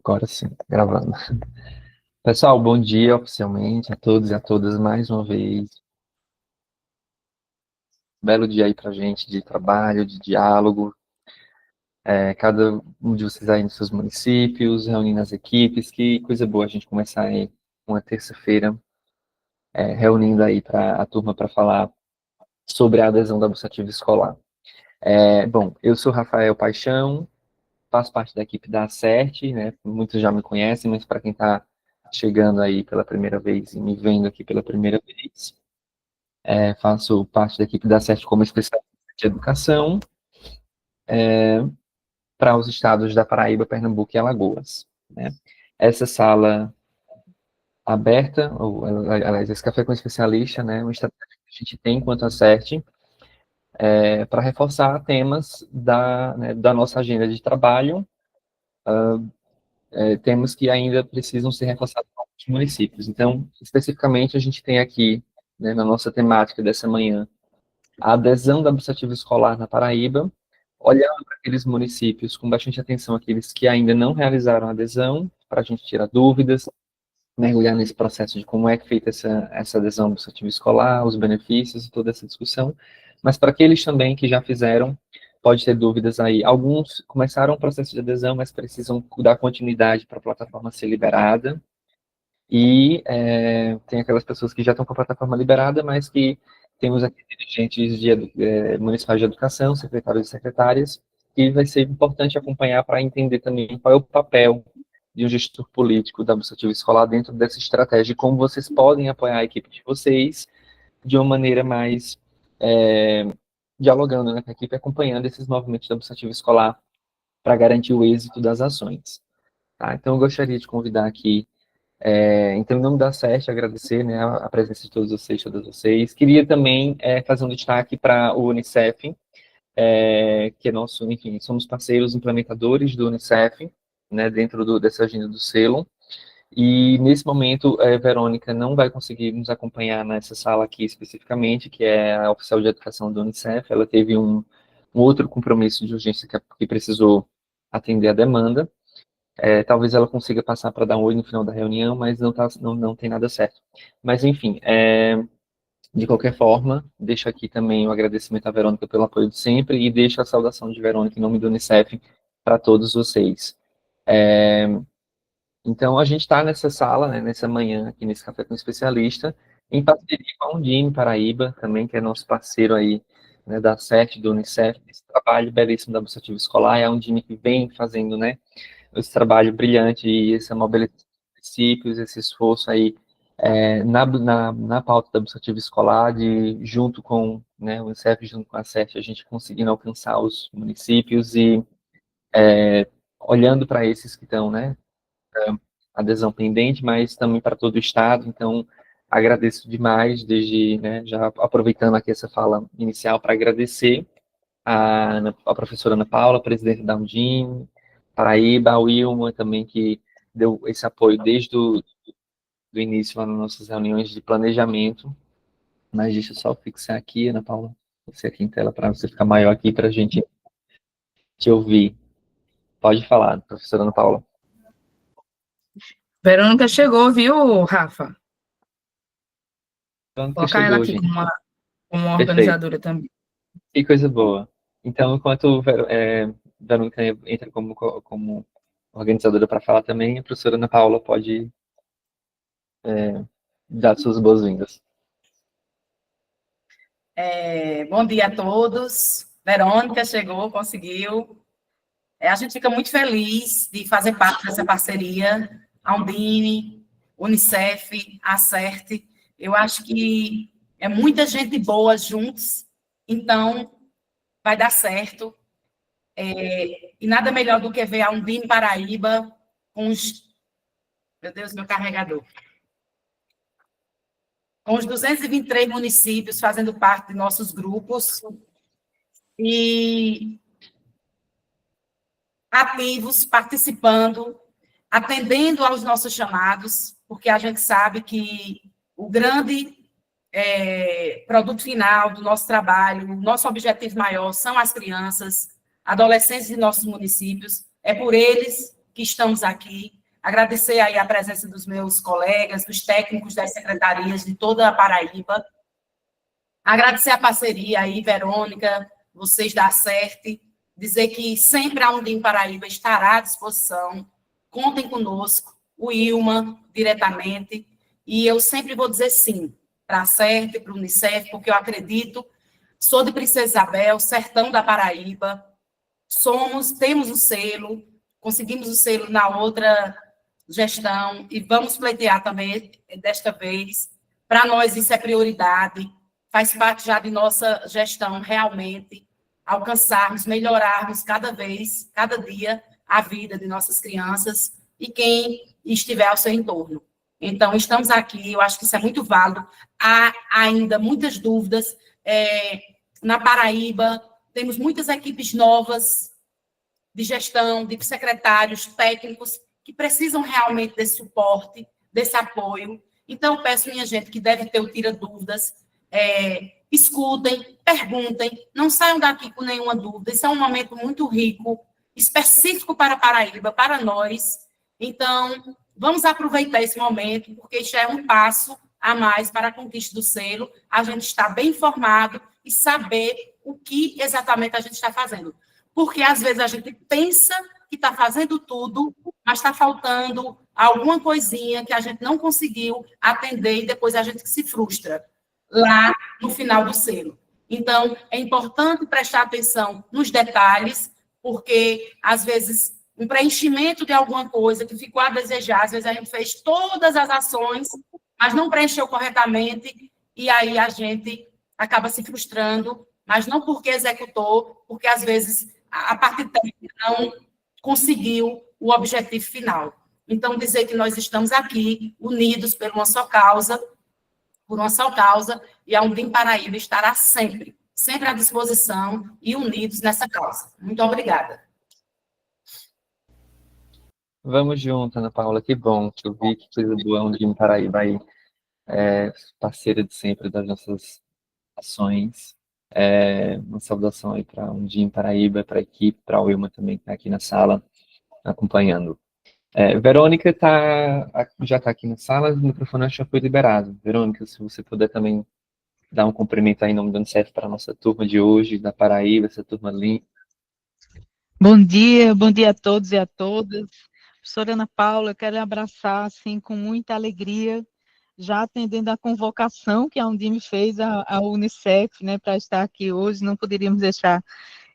Agora sim, gravando. Pessoal, bom dia oficialmente a todos e a todas mais uma vez. Belo dia aí pra gente de trabalho, de diálogo. Cada um de vocês aí nos seus municípios, reunindo as equipes. Que coisa boa a gente começar aí uma terça-feira, reunindo aí a turma para falar sobre a adesão da Bolsa Ativa Escolar. Bom, eu sou Rafael Paixão, faço parte da equipe da ACERT, né? Muitos já me conhecem, mas para quem está chegando aí pela primeira vez e me vendo aqui pela primeira vez, faço parte da equipe da ACERT como especialista de educação para os estados da Paraíba, Pernambuco e Alagoas, né? Essa sala aberta, aliás, esse café com especialista, né? Uma estratégia que a gente tem enquanto ACERT para reforçar temas da nossa agenda de trabalho, temas que ainda precisam ser reforçados em alguns municípios. Então, especificamente, a gente tem aqui, né, na nossa temática dessa manhã, a adesão da Bolsa Ativa Escolar na Paraíba, olhando para aqueles municípios com bastante atenção, aqueles que ainda não realizaram a adesão, para a gente tirar dúvidas, mergulhar nesse processo de como é feita essa adesão à Bolsa Ativa Escolar, os benefícios e toda essa discussão, mas para aqueles também que já fizeram, pode ter dúvidas aí. Alguns começaram o processo de adesão, mas precisam dar continuidade para a plataforma ser liberada, e tem aquelas pessoas que já estão com a plataforma liberada, mas que temos aqui dirigentes municipais de educação, secretários e secretárias, e vai ser importante acompanhar para entender também qual é o papel de um gestor político da Bolsa Ativa Escolar dentro dessa estratégia, e como vocês podem apoiar a equipe de vocês de uma maneira mais dialogando, né, com a equipe, acompanhando esses movimentos da Bolsa Ativa Escolar para garantir o êxito das ações. Tá? Então, eu gostaria de convidar aqui então, em nome da SEST, agradecer, né, a presença de todos vocês, todas vocês. Queria também fazer um destaque para o Unicef, que é nosso, enfim, somos parceiros implementadores do Unicef, né, dentro dessa agenda do selo. E, nesse momento, a Verônica não vai conseguir nos acompanhar nessa sala aqui especificamente, que é a oficial de educação do Unicef. Ela teve um outro compromisso de urgência que precisou atender a demanda. Talvez ela consiga passar para dar um oi no final da reunião, mas não tem nada certo. Mas, enfim, de qualquer forma, deixo aqui também o agradecimento à Verônica pelo apoio de sempre e deixo a saudação de Verônica em nome do Unicef para todos vocês. Então, a gente está nessa sala, né, nessa manhã, aqui nesse Café com Especialista, em parceria com a Undime Paraíba, também, que é nosso parceiro aí, né, da SET, do Unicef, esse trabalho belíssimo da Bolsa Ativa Escolar. É a Undime que vem fazendo, né, esse trabalho brilhante e essa mobilização de princípios, esse esforço aí na pauta da Bolsa Ativa Escolar, junto com, né, o INSEP, junto com a SET, a gente conseguindo alcançar os municípios e olhando para esses que estão, né, adesão pendente, mas também para todo o Estado. Então, agradeço demais, desde, né, já aproveitando aqui essa fala inicial para agradecer a professora Ana Paula, presidente da Undime Paraíba, a Wilma também, que deu esse apoio desde do início lá nas nossas reuniões de planejamento. Mas deixa eu só fixar aqui, Ana Paula, você aqui em tela, para você ficar maior aqui para a gente te ouvir. Pode falar, professora Ana Paula. Verônica chegou, viu, Rafa? Vou Colocar ela aqui como uma Perfeito. organizadora também. Que coisa boa. Então, enquanto Verônica entra como organizadora para falar também, a professora Ana Paula pode dar suas boas-vindas. Bom dia a todos. Verônica chegou, conseguiu. A gente fica muito feliz de fazer parte dessa parceria, a Undime, Unicef, a ACERT. Eu acho que é muita gente boa juntos, então vai dar certo. E nada melhor do que ver a Undime Paraíba com os... Meu Deus, meu carregador. Com os 223 municípios fazendo parte de nossos grupos e ativos, participando, atendendo aos nossos chamados, porque a gente sabe que o grande produto final do nosso trabalho, o nosso objetivo maior são as crianças, adolescentes de nossos municípios, é por eles que estamos aqui. Agradecer aí a presença dos meus colegas, dos técnicos das secretarias de toda a Paraíba. Agradecer a parceria aí, Verônica, vocês da CERT, dizer que sempre a Undime Paraíba estará à disposição. Contem conosco, o Ilma, diretamente, e eu sempre vou dizer sim para a CERT, para o Unicef, porque eu acredito, sou de Princesa Isabel, sertão da Paraíba, temos o selo, conseguimos o selo na outra gestão, e vamos pleitear também desta vez. Para nós isso é prioridade, faz parte já de nossa gestão, realmente, alcançarmos, melhorarmos cada vez, cada dia, a vida de nossas crianças e quem estiver ao seu entorno. Então, estamos aqui, eu acho que isso é muito válido. Há ainda muitas dúvidas. Na Paraíba, temos muitas equipes novas de gestão, de secretários, técnicos, que precisam realmente desse suporte, desse apoio. Então, peço, minha gente, que deve ter o Tira Dúvidas, escutem, perguntem, não saiam daqui com nenhuma dúvida. Isso é um momento muito rico, específico para a Paraíba, para nós. Então, vamos aproveitar esse momento, porque já é um passo a mais para a conquista do selo, a gente está bem informado e saber o que exatamente a gente está fazendo. Porque, às vezes, a gente pensa que está fazendo tudo, mas está faltando alguma coisinha que a gente não conseguiu atender e depois a gente se frustra lá no final do selo. Então, é importante prestar atenção nos detalhes, porque, às vezes, um preenchimento de alguma coisa que ficou a desejar, às vezes a gente fez todas as ações, mas não preencheu corretamente, e aí a gente acaba se frustrando, mas não porque executou, porque, às vezes, a parte técnica não conseguiu o objetivo final. Então, dizer que nós estamos aqui, unidos por uma só causa, e a Undime Paraíba estará sempre à disposição e unidos nessa causa. Muito obrigada. Vamos junto, Ana Paula, que bom que eu vi, que coisa boa, a Undime Paraíba aí, parceira de sempre das nossas ações. Uma saudação aí para a Undime Paraíba, para a equipe, para a Wilma também, que está aqui na sala, acompanhando. Verônica já está aqui na sala, o microfone já foi liberado. Verônica, se você puder também dar um cumprimento aí em nome do Unicef para a nossa turma de hoje, da Paraíba, essa turma linda. Bom dia a todos e a todas. Professora Ana Paula, quero abraçar assim, com muita alegria, já atendendo a convocação que a Undime fez à Unicef, né, para estar aqui hoje, não poderíamos deixar.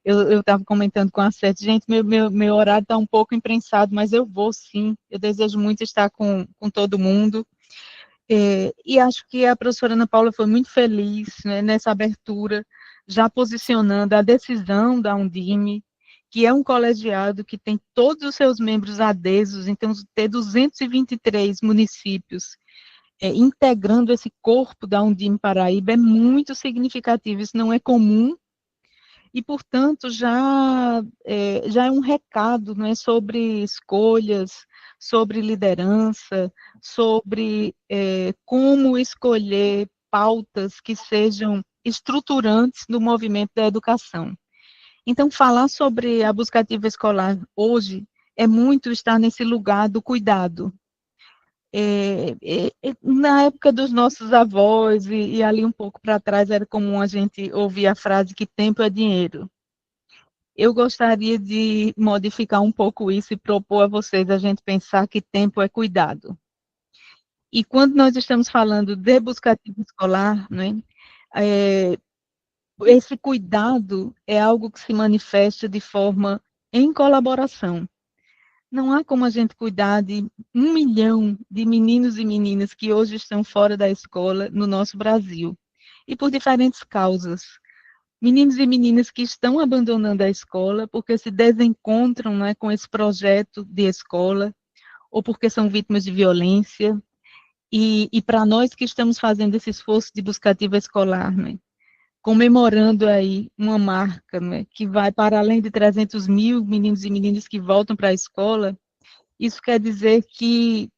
Eu estava comentando com a Sete, gente, meu horário está um pouco imprensado, mas eu vou sim, eu desejo muito estar com todo mundo. E acho que a professora Ana Paula foi muito feliz, né, nessa abertura, já posicionando a decisão da Undime, que é um colegiado que tem todos os seus membros adesos, então ter 223 municípios integrando esse corpo da Undime Paraíba é muito significativo, isso não é comum, e, portanto, já é um recado, não é, sobre escolhas, sobre liderança, sobre como escolher pautas que sejam estruturantes no movimento da educação. Então, falar sobre a busca ativa escolar hoje é muito estar nesse lugar do cuidado. Na época dos nossos avós, e ali um pouco para trás, era comum a gente ouvir a frase que tempo é dinheiro. Eu gostaria de modificar um pouco isso e propor a vocês a gente pensar que tempo é cuidado. E quando nós estamos falando de busca ativa escolar, né, esse cuidado é algo que se manifesta de forma em colaboração. Não há como a gente cuidar de 1 milhão de meninos e meninas que hoje estão fora da escola no nosso Brasil, e por diferentes causas. Meninos e meninas que estão abandonando a escola porque se desencontram, né, com esse projeto de escola, ou porque são vítimas de violência, e para nós que estamos fazendo esse esforço de busca ativa escolar, né, comemorando aí uma marca, né, que vai para além de 300 mil meninos e meninas que voltam para a escola, isso quer dizer que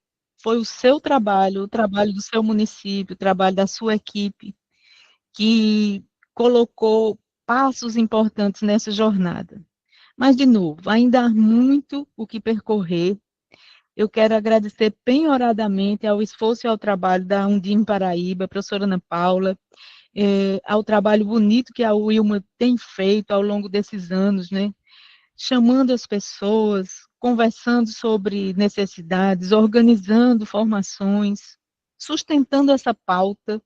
foi o seu trabalho, o trabalho do seu município, o trabalho da sua equipe, que colocou passos importantes nessa jornada. Mas, de novo, ainda há muito o que percorrer, eu quero agradecer penhoradamente ao esforço e ao trabalho da Undime Paraíba, a professora Ana Paula, ao trabalho bonito que a Wilma tem feito ao longo desses anos, né? Chamando as pessoas, conversando sobre necessidades, organizando formações, sustentando essa pauta,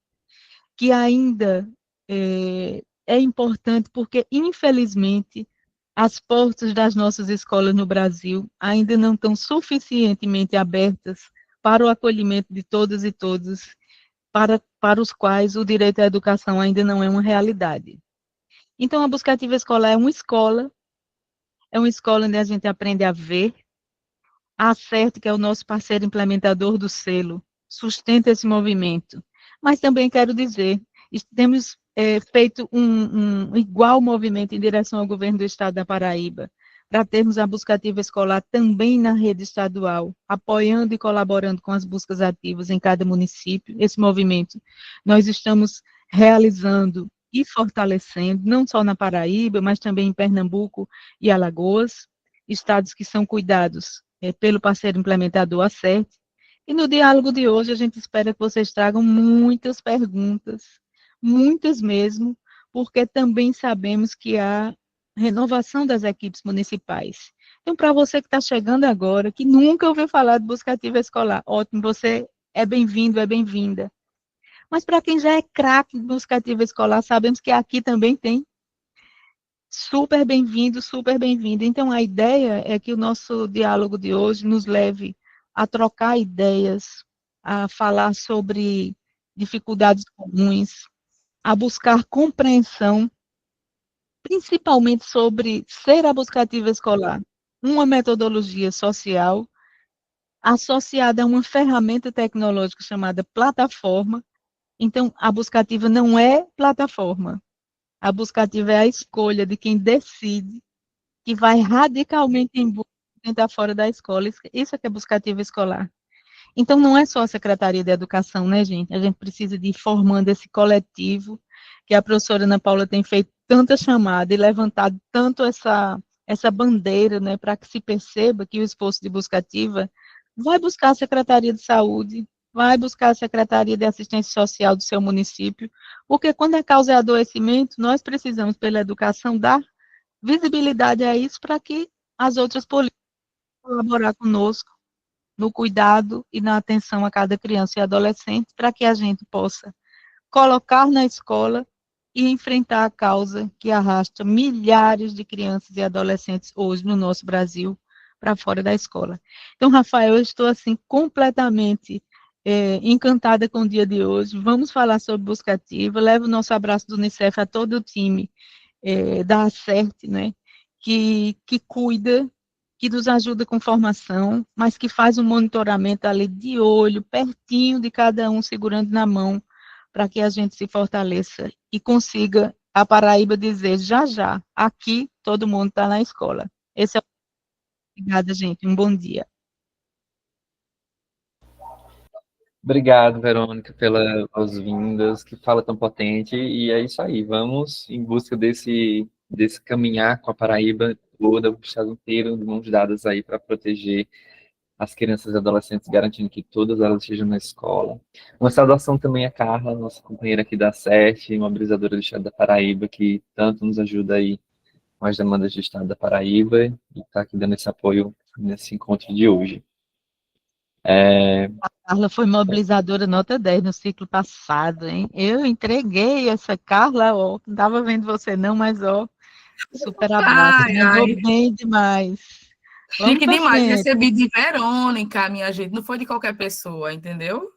que ainda é importante, porque, infelizmente, as portas das nossas escolas no Brasil ainda não estão suficientemente abertas para o acolhimento de todas e todos, para os quais o direito à educação ainda não é uma realidade. Então, a Buscativa Escolar é uma escola onde a gente aprende a ver. A CERT, que é o nosso parceiro implementador do selo, sustenta esse movimento. Mas também quero dizer, temos feito um igual movimento em direção ao governo do estado da Paraíba, para termos a buscativa escolar também na rede estadual, apoiando e colaborando com as buscas ativas em cada município. Esse movimento nós estamos realizando e fortalecendo, não só na Paraíba, mas também em Pernambuco e Alagoas, estados que são cuidados pelo parceiro implementador ACERT. E no diálogo de hoje, a gente espera que vocês tragam muitas perguntas, muitas mesmo, porque também sabemos que há renovação das equipes municipais. Então, para você que está chegando agora, que nunca ouviu falar de buscativa escolar, ótimo, você é bem-vindo, é bem-vinda. Mas para quem já é craque de buscativa escolar, sabemos que aqui também tem. Super bem-vindo, super bem-vinda. Então, a ideia é que o nosso diálogo de hoje nos leve a trocar ideias, a falar sobre dificuldades comuns, a buscar compreensão, principalmente sobre ser a buscativa escolar, uma metodologia social associada a uma ferramenta tecnológica chamada plataforma. Então, a buscativa não é plataforma. A buscativa é a escolha de quem decide que vai radicalmente em busca de tentar fora da escola. Isso é que é buscativa escolar. Então, não é só a Secretaria de Educação, né, gente? A gente precisa de ir formando esse coletivo, que a professora Ana Paula tem feito tanta chamada e levantado tanto essa bandeira, né, para que se perceba que o esforço de buscativa vai buscar a Secretaria de Saúde, vai buscar a Secretaria de Assistência Social do seu município, porque quando a causa é adoecimento, nós precisamos, pela educação, dar visibilidade a isso para que as outras políticas colaborar conosco no cuidado e na atenção a cada criança e adolescente, para que a gente possa colocar na escola e enfrentar a causa que arrasta milhares de crianças e adolescentes hoje no nosso Brasil para fora da escola. Então, Rafael, eu estou assim completamente encantada com o dia de hoje. Vamos falar sobre busca ativa. Levo o nosso abraço do Unicef a todo o time da ACERT, né, que cuida, que nos ajuda com formação, mas que faz um monitoramento ali de olho, pertinho de cada um, segurando na mão, para que a gente se fortaleça e consiga a Paraíba dizer, já, já, aqui todo mundo está na escola. Esse é o... Obrigada, gente, um bom dia. Obrigado, Verônica, pelas boas-vindas, que fala tão potente, e é isso aí, vamos em busca desse caminhar com a Paraíba toda, o estado inteiro, de mãos dadas aí para proteger as crianças e adolescentes, garantindo que todas elas estejam na escola. Uma saudação também a Carla, nossa companheira aqui da SET, uma brisadora do estado da Paraíba, que tanto nos ajuda aí com as demandas do estado da Paraíba, e está aqui dando esse apoio nesse encontro de hoje. A Carla foi mobilizadora nota 10 no ciclo passado, hein? Eu entreguei essa Carla, ó, não estava vendo você não, mas ó, super abraço, Ai, mandou ai. bem demais. Vamos Chique para demais. frente, Recebi de Verônica, minha gente. Não foi de qualquer pessoa, entendeu?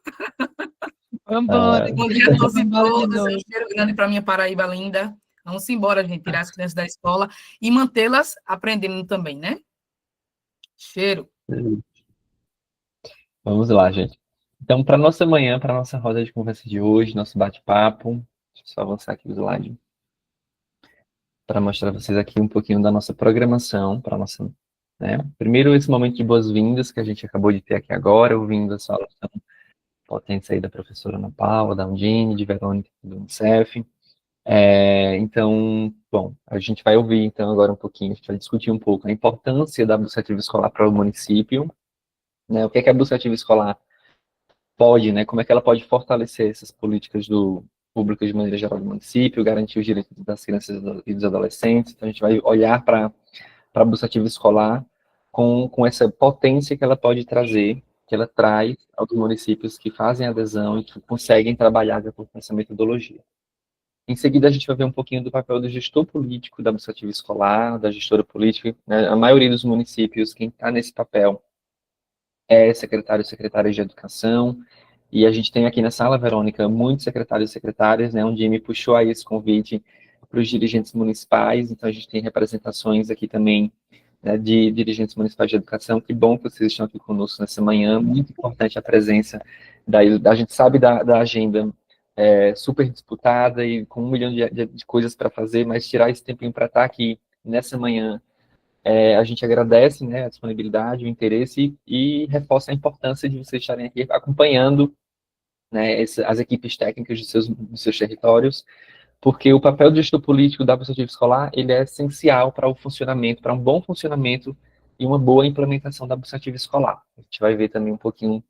vamos embora, Ah, Bom dia a querida, todos vamos e embora de todas. Um novo. cheiro grande para minha Paraíba linda. Vamos embora, gente, tirar as crianças da escola e mantê-las aprendendo também, né? Cheiro. vamos lá, gente. Então, para nossa manhã, para nossa roda de conversa de hoje, nosso bate-papo, deixa eu só avançar aqui o slide, para mostrar a vocês aqui um pouquinho da nossa programação, para nossa, né? Primeiro, esse momento de boas-vindas que a gente acabou de ter aqui agora, ouvindo a fala potente aí da professora Ana Paula, da Undine, de Verônica, do Unicef. Então, bom, a gente vai ouvir então agora um pouquinho, a gente vai discutir um pouco a importância da iniciativa escolar para o município, né? O que é que a busca ativa escolar pode, né? Como é que ela pode fortalecer essas políticas públicas de maneira geral do município, garantir os direitos das crianças e dos adolescentes. Então, a gente vai olhar para a busca ativa escolar com essa potência que ela pode trazer, que ela traz aos municípios que fazem adesão e que conseguem trabalhar de acordo com essa metodologia. Em seguida, a gente vai ver um pouquinho do papel do gestor político da busca ativa escolar, da gestora política, né? A maioria dos municípios, quem está nesse papel é secretário e secretária de educação, e a gente tem aqui na sala, Verônica, muitos secretários e secretárias, né, onde me puxou aí esse convite para os dirigentes municipais, então a gente tem representações aqui também, né, de dirigentes municipais de educação. Que bom que vocês estão aqui conosco nessa manhã, muito importante a presença, a gente sabe da agenda super disputada e com 1 milhão de coisas para fazer, mas tirar esse tempinho para estar aqui nessa manhã, a gente agradece, né, a disponibilidade, o interesse e reforça a importância de vocês estarem aqui acompanhando, né, as equipes técnicas dos seus territórios, porque o papel do gestor político da busca ativa escolar, ele é essencial para o funcionamento, para um bom funcionamento e uma boa implementação da busca ativa escolar. A gente vai ver também um pouquinho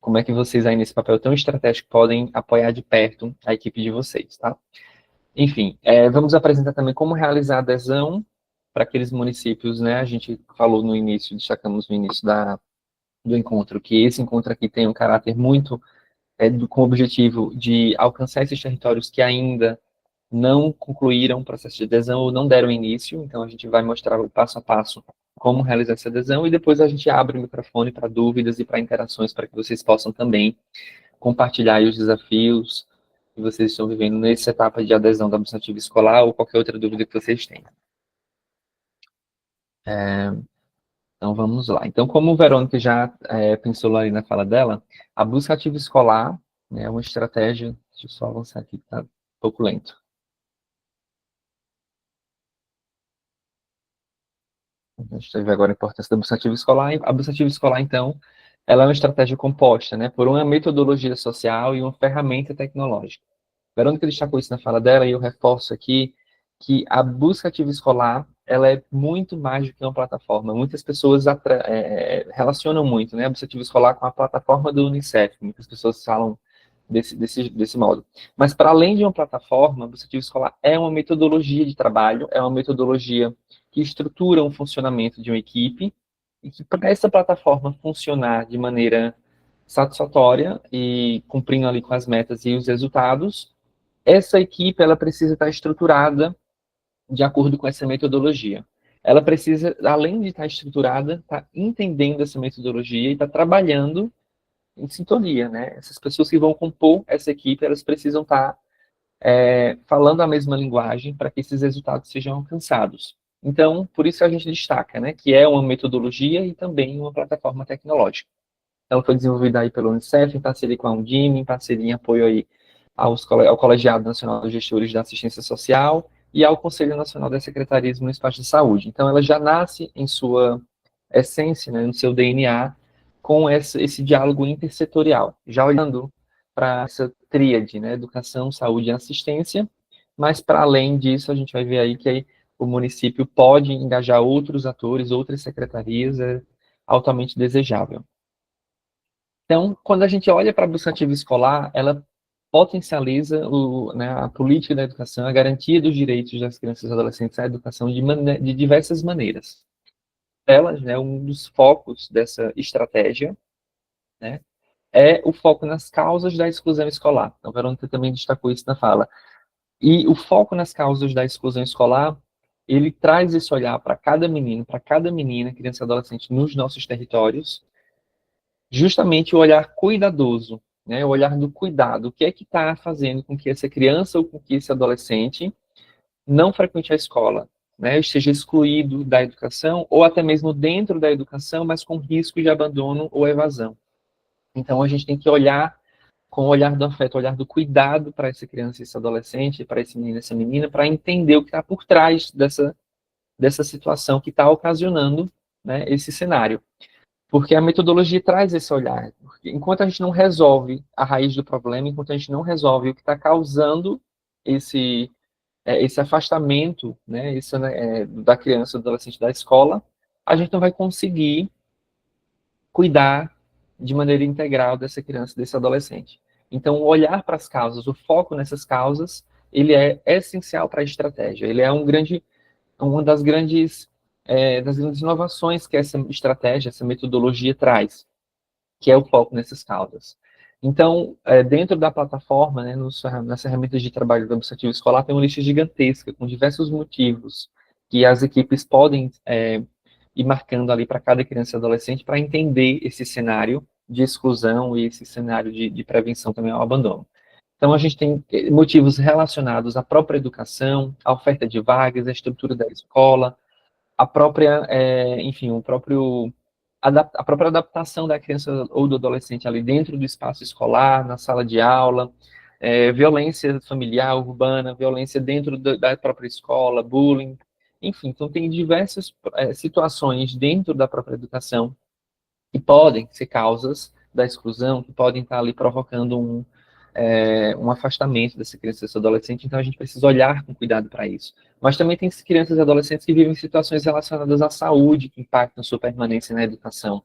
como é que vocês aí nesse papel tão estratégico podem apoiar de perto a equipe de vocês, tá? Enfim, vamos apresentar também como realizar a adesão para aqueles municípios, né? A gente falou no início, destacamos no início do encontro, que esse encontro aqui tem um caráter muito com o objetivo de alcançar esses territórios que ainda não concluíram o processo de adesão ou não deram início. Então, a gente vai mostrar o passo a passo como realizar essa adesão e depois a gente abre o microfone para dúvidas e para interações, para que vocês possam também compartilhar aí os desafios que vocês estão vivendo nessa etapa de adesão da busca ativa escolar ou qualquer outra dúvida que vocês tenham. Então, vamos lá. Então, como o Verônica já pensou ali na fala dela, a busca ativa escolar, né, é uma estratégia... Deixa eu só avançar aqui, que está um pouco lento. A gente vai agora a importância da busca ativa escolar. A busca ativa escolar, então, ela é uma estratégia composta, né, por uma metodologia social e uma ferramenta tecnológica. A Verônica destacou isso na fala dela, e eu reforço aqui que a busca ativa escolar, ela é muito mais do que uma plataforma. Muitas pessoas relacionam muito, né, a busca ativa escolar com a plataforma do Unicef. Muitas pessoas falam desse modo. Mas, para além de uma plataforma, a busca ativa escolar é uma metodologia de trabalho, é uma metodologia que estrutura um funcionamento de uma equipe, e que, para essa plataforma funcionar de maneira satisfatória e cumprindo ali com as metas e os resultados, essa equipe ela precisa estar estruturada de acordo com essa metodologia. Ela precisa, além de estar estruturada, estar entendendo essa metodologia e estar trabalhando em sintonia, né? Essas pessoas que vão compor essa equipe, elas precisam estar falando a mesma linguagem para que esses resultados sejam alcançados. Então, por isso a gente destaca, né, que é uma metodologia e também uma plataforma tecnológica. Então, foi desenvolvida aí pelo Unicef, em parceria com a Undime, em parceria em apoio aí ao Colegiado Nacional dos Gestores da Assistência Social e ao Conselho Nacional das Secretarias Municipais de Saúde. Então, ela já nasce em sua essência, né, no seu DNA, com esse diálogo intersetorial, já olhando para essa tríade, né, educação, saúde e assistência, mas para além disso, a gente vai ver aí que aí o município pode engajar outros atores, outras secretarias, altamente desejável. Então, quando a gente olha para a busca ativa escolar, ela potencializa né, a política da educação, a garantia dos direitos das crianças e adolescentes à educação de diversas maneiras. Elas, né, um dos focos dessa estratégia, né, é o foco nas causas da exclusão escolar. Então, a Verônica também destacou isso na fala. E o foco nas causas da exclusão escolar, ele traz esse olhar para cada menino, para cada menina, criança e adolescente nos nossos territórios, justamente o olhar cuidadoso, né, o olhar do cuidado. O que é que está fazendo com que essa criança ou com que esse adolescente não frequente a escola, né, esteja excluído da educação, ou até mesmo dentro da educação, mas com risco de abandono ou evasão. Então, a gente tem que olhar com o olhar do afeto, o olhar do cuidado para essa criança, esse adolescente, para esse menino, essa menina, para entender o que está por trás dessa situação que está ocasionando, né, esse cenário. Porque a metodologia traz esse olhar. Porque enquanto a gente não resolve a raiz do problema, enquanto a gente não resolve o que está causando esse afastamento, né, da criança, do adolescente da escola, a gente não vai conseguir cuidar de maneira integral dessa criança, desse adolescente. Então, olhar para as causas, o foco nessas causas, ele é essencial para a estratégia. Ele é uma das grandes inovações que essa estratégia, essa metodologia traz, que é o foco nessas causas. Então, dentro da plataforma, né, nas ferramentas de trabalho do Obsessivo Escolar, tem uma lista gigantesca, com diversos motivos que as equipes podem ir marcando ali para cada criança e adolescente para entender esse cenário de exclusão e esse cenário de prevenção também ao abandono. Então, a gente tem motivos relacionados à própria educação, à oferta de vagas, à estrutura da escola, a própria, enfim, a própria adaptação da criança ou do adolescente ali dentro do espaço escolar, na sala de aula, violência familiar, urbana, violência dentro da própria escola, bullying, enfim, então tem diversas situações dentro da própria educação que podem ser causas da exclusão, que podem estar ali provocando um afastamento dessa criança e desse adolescente, então a gente precisa olhar com cuidado para isso. Mas também tem crianças e adolescentes que vivem situações relacionadas à saúde, que impactam sua permanência na educação.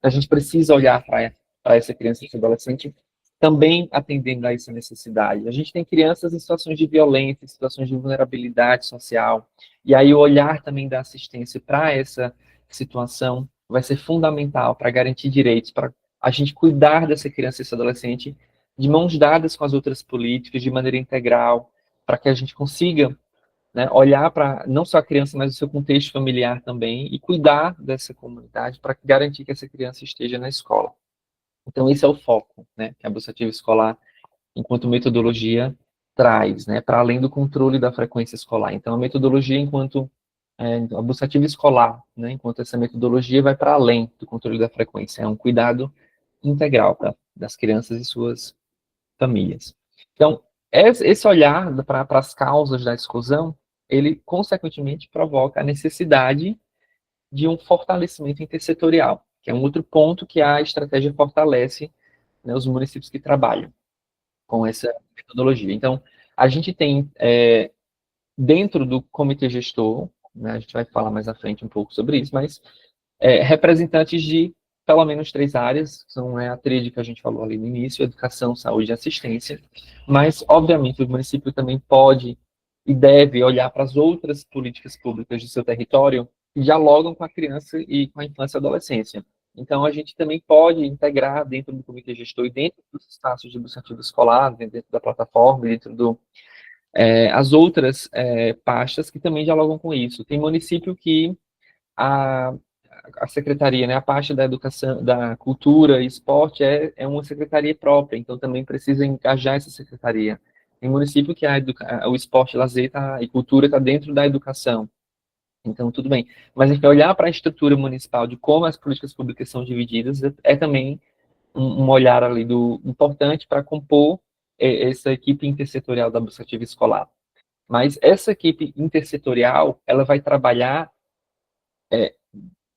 A gente precisa olhar para essa criança e esse adolescente também atendendo a essa necessidade. A gente tem crianças em situações de violência, em situações de vulnerabilidade social, e aí o olhar também da assistência para essa situação vai ser fundamental para garantir direitos, para a gente cuidar dessa criança e desse adolescente de mãos dadas com as outras políticas, de maneira integral, para que a gente consiga, né, olhar para não só a criança, mas o seu contexto familiar também, e cuidar dessa comunidade para garantir que essa criança esteja na escola. Então, esse é o foco, né, que a Bolsa Ativa Escolar, enquanto metodologia, traz, né, para além do controle da frequência escolar. Então, a metodologia enquanto a Bolsa Ativa Escolar, né, enquanto essa metodologia vai para além do controle da frequência, é um cuidado integral das crianças e suas famílias. Então, esse olhar para as causas da exclusão, ele, consequentemente, provoca a necessidade de um fortalecimento intersetorial, que é um outro ponto que a estratégia fortalece, né, os municípios que trabalham com essa metodologia. Então, a gente tem, dentro do comitê gestor, né, a gente vai falar mais à frente um pouco sobre isso, mas representantes de pelo menos 3 áreas, que são a tríade que a gente falou ali no início, educação, saúde e assistência, mas, obviamente, o município também pode e deve olhar para as outras políticas públicas do seu território que dialogam com a criança e com a infância e adolescência. Então, a gente também pode integrar dentro do comitê gestor e dentro dos espaços de iniciativa escolar, dentro da plataforma, dentro as outras pastas que também dialogam com isso. Tem município que a secretaria, né, a parte da educação, da cultura e esporte é uma secretaria própria, então também precisa engajar essa secretaria. Tem município que o esporte, lazer e cultura está dentro da educação, então tudo bem. Mas enfim, olhar para a estrutura municipal de como as políticas públicas são divididas é também um olhar ali importante para compor essa equipe intersetorial da Bolsa Ativa Escolar. Mas essa equipe intersetorial, ela vai trabalhar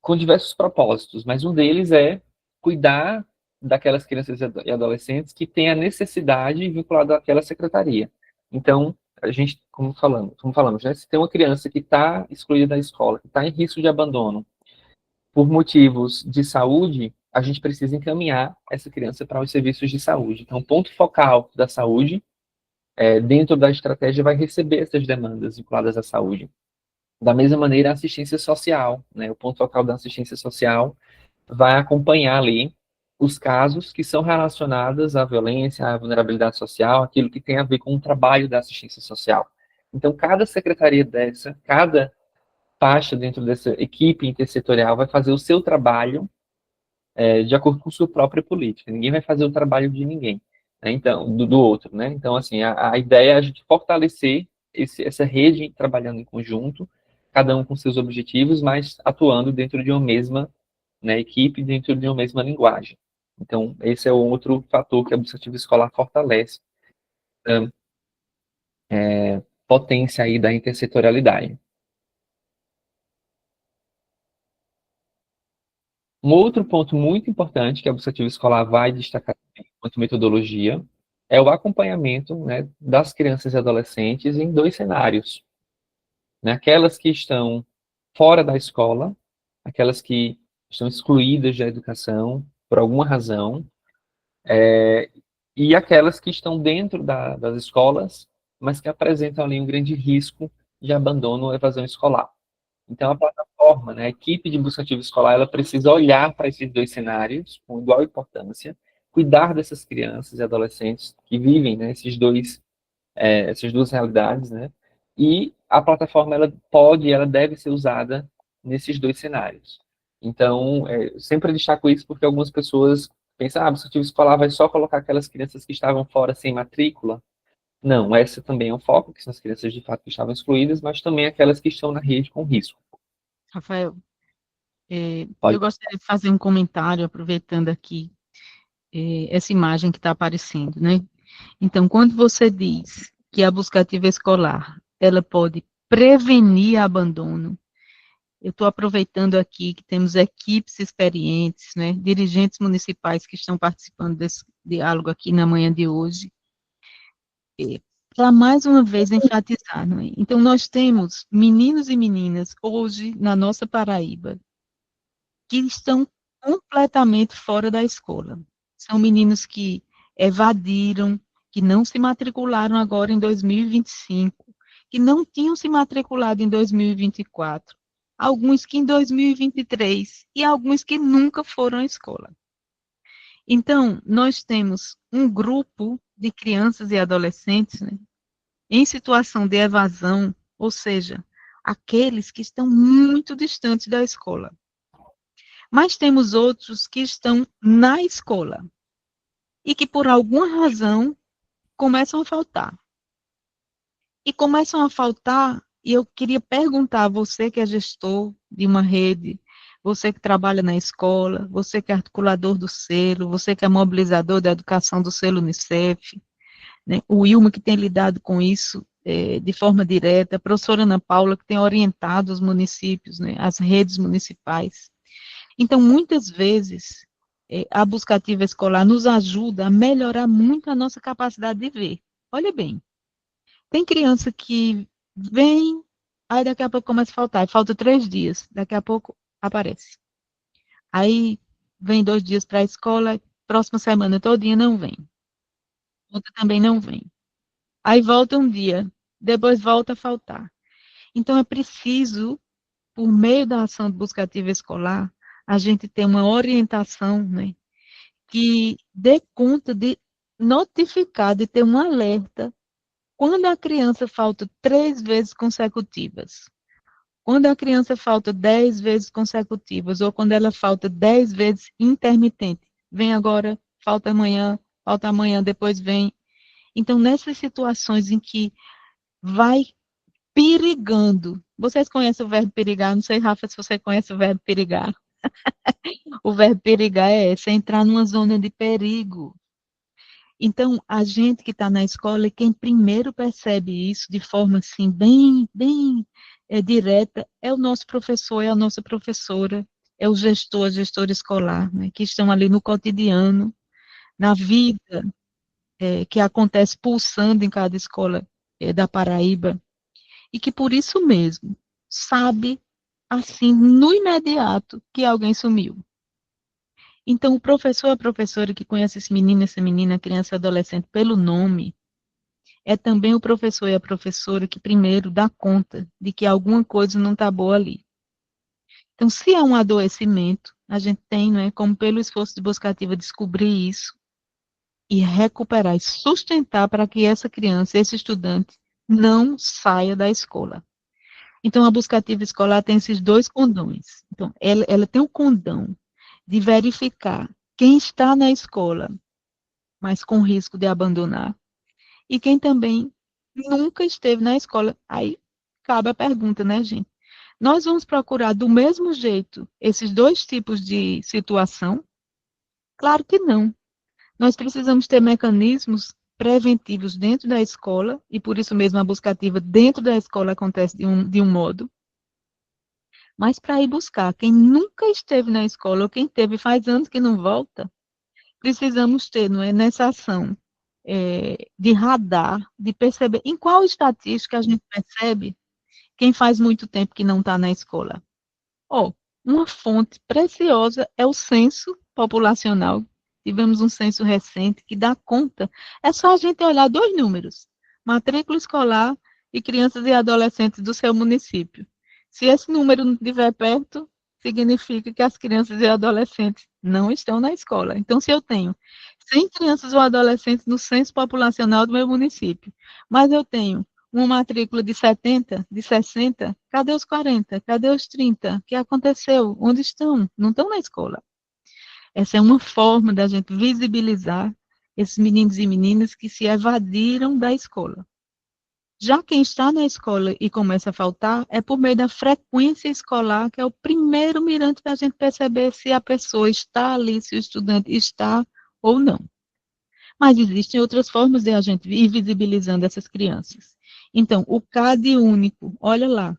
com diversos propósitos, mas um deles é cuidar daquelas crianças e adolescentes que têm a necessidade vinculada àquela secretaria. Então, a gente, como falamos, né, se tem uma criança que está excluída da escola, que está em risco de abandono, por motivos de saúde, a gente precisa encaminhar essa criança para os serviços de saúde. Então, o ponto focal da saúde, dentro da estratégia, vai receber essas demandas vinculadas à saúde. Da mesma maneira, a assistência social, né? O ponto focal da assistência social vai acompanhar ali os casos que são relacionados à violência, à vulnerabilidade social, aquilo que tem a ver com o trabalho da assistência social. Então, cada secretaria cada pasta dentro dessa equipe intersetorial vai fazer o seu trabalho de acordo com sua própria política. Ninguém vai fazer o trabalho de ninguém, né? Então, do outro, né? Então, assim, a ideia é a gente fortalecer essa rede trabalhando em conjunto, cada um com seus objetivos, mas atuando dentro de uma mesma, né, equipe, dentro de uma mesma linguagem. Então, esse é outro fator que a Bolsa Ativa Escolar fortalece, potência aí da intersetorialidade. Um outro ponto muito importante que a Bolsa Ativa Escolar vai destacar enquanto metodologia é o acompanhamento, né, das crianças e adolescentes em 2 cenários. Né, aquelas que estão fora da escola, aquelas que estão excluídas da educação, por alguma razão, e aquelas que estão dentro das escolas, mas que apresentam ali um grande risco de abandono ou evasão escolar. Então, a plataforma, né, a equipe de busca ativa escolar, ela precisa olhar para esses dois cenários com igual importância, cuidar dessas crianças e adolescentes que vivem, né, essas duas realidades, né, e a plataforma, ela deve ser usada nesses dois cenários. Então, eu sempre destaco isso porque algumas pessoas pensam, a busca ativa escolar vai só colocar aquelas crianças que estavam fora sem matrícula. Não, essa também é um foco, que são as crianças de fato que estavam excluídas, mas também aquelas que estão na rede com risco. Rafael, eu Pode. gostaria de fazer um comentário, aproveitando aqui essa imagem que está aparecendo, né? Então, quando você diz que a busca ativa escolar, ela pode prevenir abandono, eu estou aproveitando aqui que temos equipes experientes, né, dirigentes municipais que estão participando desse diálogo aqui na manhã de hoje, para mais uma vez enfatizar, não é? Então, nós temos meninos e meninas hoje na nossa Paraíba que estão completamente fora da escola. São meninos que evadiram, que não se matricularam agora em 2025, que não tinham se matriculado em 2024, alguns que em 2023 e alguns que nunca foram à escola. Então, nós temos um grupo de crianças e adolescentes, né, em situação de evasão, ou seja, aqueles que estão muito distantes da escola. Mas temos outros que estão na escola e que, por alguma razão, começam a faltar. E começam a faltar, e eu queria perguntar a você que é gestor de uma rede, você que trabalha na escola, você que é articulador do selo, você que é mobilizador da educação do selo Unicef, né, o Wilma que tem lidado com isso de forma direta, a professora Ana Paula que tem orientado os municípios, né, as redes municipais. Então, muitas vezes, a busca ativa escolar nos ajuda a melhorar muito a nossa capacidade de ver. Olha bem, tem criança que vem, aí daqui a pouco começa a faltar, falta 3 dias, daqui a pouco aparece. Aí vem 2 dias para a escola, próxima semana todinha não vem. Outra também não vem. Aí volta um dia, depois volta a faltar. Então, é preciso, por meio da ação de busca ativa escolar, a gente ter uma orientação, né, que dê conta de notificar, de ter um alerta quando a criança falta 3 vezes consecutivas, quando a criança falta 10 vezes consecutivas, ou quando ela falta 10 vezes intermitente. Vem agora, falta amanhã, depois vem. Então, nessas situações em que vai perigando, vocês conhecem o verbo perigar? Não sei, Rafa, se você conhece o verbo perigar. O verbo perigar é esse, é entrar numa zona de perigo. Então, a gente que está na escola é quem primeiro percebe isso de forma assim, bem direta, é o nosso professor, é a nossa professora, é o gestor, a gestora escolar, né, que estão ali no cotidiano, na vida que acontece pulsando em cada escola da Paraíba, e que por isso mesmo sabe, assim, no imediato, que alguém sumiu. Então, o professor, a professora que conhece esse menino, essa menina, criança e adolescente pelo nome, é também o professor e a professora que primeiro dá conta de que alguma coisa não está boa ali. Então, se há um adoecimento, a gente tem, não é, como pelo esforço de busca ativa, descobrir isso e recuperar e sustentar para que essa criança, esse estudante, não saia da escola. Então, a busca ativa escolar tem esses 2 condões. Então, ela tem o condão de verificar quem está na escola, mas com risco de abandonar, e quem também nunca esteve na escola. Aí cabe a pergunta, né, gente? Nós vamos procurar do mesmo jeito esses 2 tipos de situação? Claro que não. Nós precisamos ter mecanismos preventivos dentro da escola, e por isso mesmo a busca ativa dentro da escola acontece de um modo, mas para ir buscar quem nunca esteve na escola, ou quem teve faz anos que não volta, precisamos ter, não é, nessa ação de radar, de perceber em qual estatística a gente percebe quem faz muito tempo que não está na escola. Uma fonte preciosa é o censo populacional. Tivemos um censo recente que dá conta. É só a gente olhar 2 números: matrícula escolar e crianças e adolescentes do seu município. Se esse número não estiver perto, significa que as crianças e adolescentes não estão na escola. Então, se eu tenho 100 crianças ou adolescentes no censo populacional do meu município, mas eu tenho uma matrícula de 70, de 60, cadê os 40? Cadê os 30? O que aconteceu? Onde estão? Não estão na escola. Essa é uma forma da gente visibilizar esses meninos e meninas que se evadiram da escola. Já quem está na escola e começa a faltar, é por meio da frequência escolar, que é o primeiro mirante para a gente perceber se a pessoa está ali, se o estudante está ou não. Mas existem outras formas de a gente ir visibilizando essas crianças. Então, o CAD único, olha lá,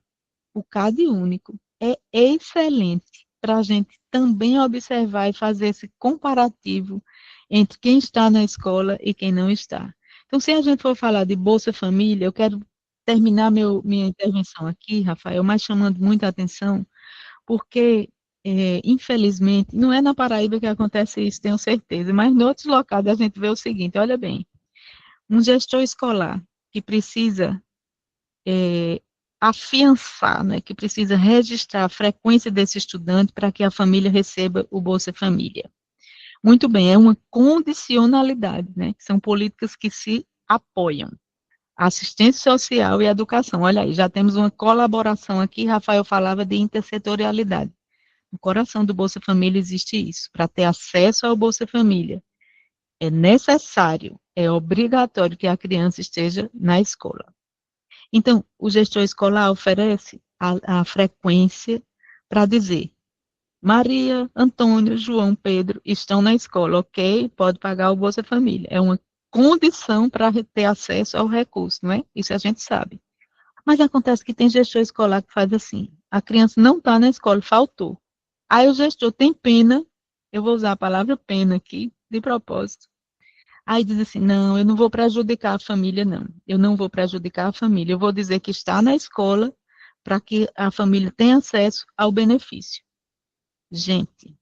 o CAD único é excelente para a gente também observar e fazer esse comparativo entre quem está na escola e quem não está. Então, se a gente for falar de Bolsa Família, eu quero terminar minha intervenção aqui, Rafael, mas chamando muita atenção, porque, infelizmente, não é na Paraíba que acontece isso, tenho certeza, mas em outros locais a gente vê o seguinte: olha bem, um gestor escolar que precisa afiançar, né, que precisa registrar a frequência desse estudante para que a família receba o Bolsa Família. Muito bem, é uma condicionalidade, né, que são políticas que se apoiam. Assistência social e educação, olha aí, já temos uma colaboração aqui. Rafael falava de intersetorialidade. No coração do Bolsa Família existe isso. Para ter acesso ao Bolsa Família, é necessário, é obrigatório que a criança esteja na escola. Então, o gestor escolar oferece a frequência para dizer: Maria, Antônio, João, Pedro estão na escola, ok? Pode pagar o Bolsa Família. É uma condição para ter acesso ao recurso, não é? Isso a gente sabe. Mas acontece que tem gestor escolar que faz assim: a criança não está na escola, faltou. Aí o gestor tem pena, eu vou usar a palavra pena aqui, de propósito. Aí diz assim: não, eu não vou prejudicar a família, não. Eu não vou prejudicar a família. Eu vou dizer que está na escola para que a família tenha acesso ao benefício. Gente,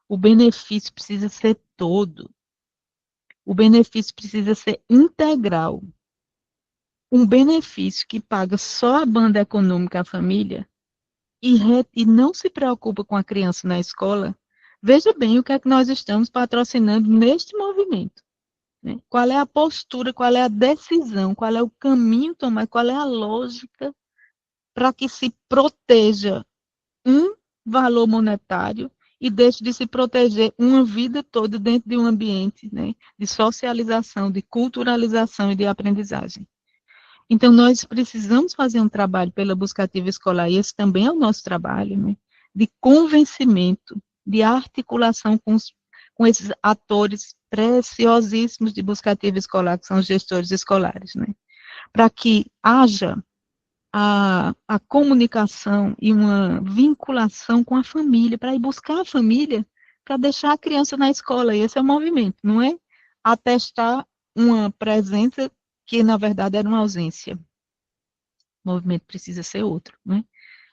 o benefício precisa ser todo. O benefício precisa ser integral. Um benefício que paga só a banda econômica à família e não se preocupa com a criança na escola, veja bem o que é que nós estamos patrocinando neste movimento. Né? Qual é a postura, qual é a decisão, qual é o caminho tomado, qual é a lógica para que se proteja um valor monetário e deixe de se proteger uma vida toda dentro de um ambiente, né, de socialização, de culturalização e de aprendizagem. Então, nós precisamos fazer um trabalho pela busca ativa escolar, e esse também é o nosso trabalho, né, de convencimento, de articulação com esses atores preciosíssimos de busca ativa escolar, que são os gestores escolares, né, para que haja a comunicação e uma vinculação com a família, para ir buscar a família, para deixar a criança na escola. E esse é o movimento, não é atestar uma presença que, na verdade, era uma ausência. O movimento precisa ser outro, né?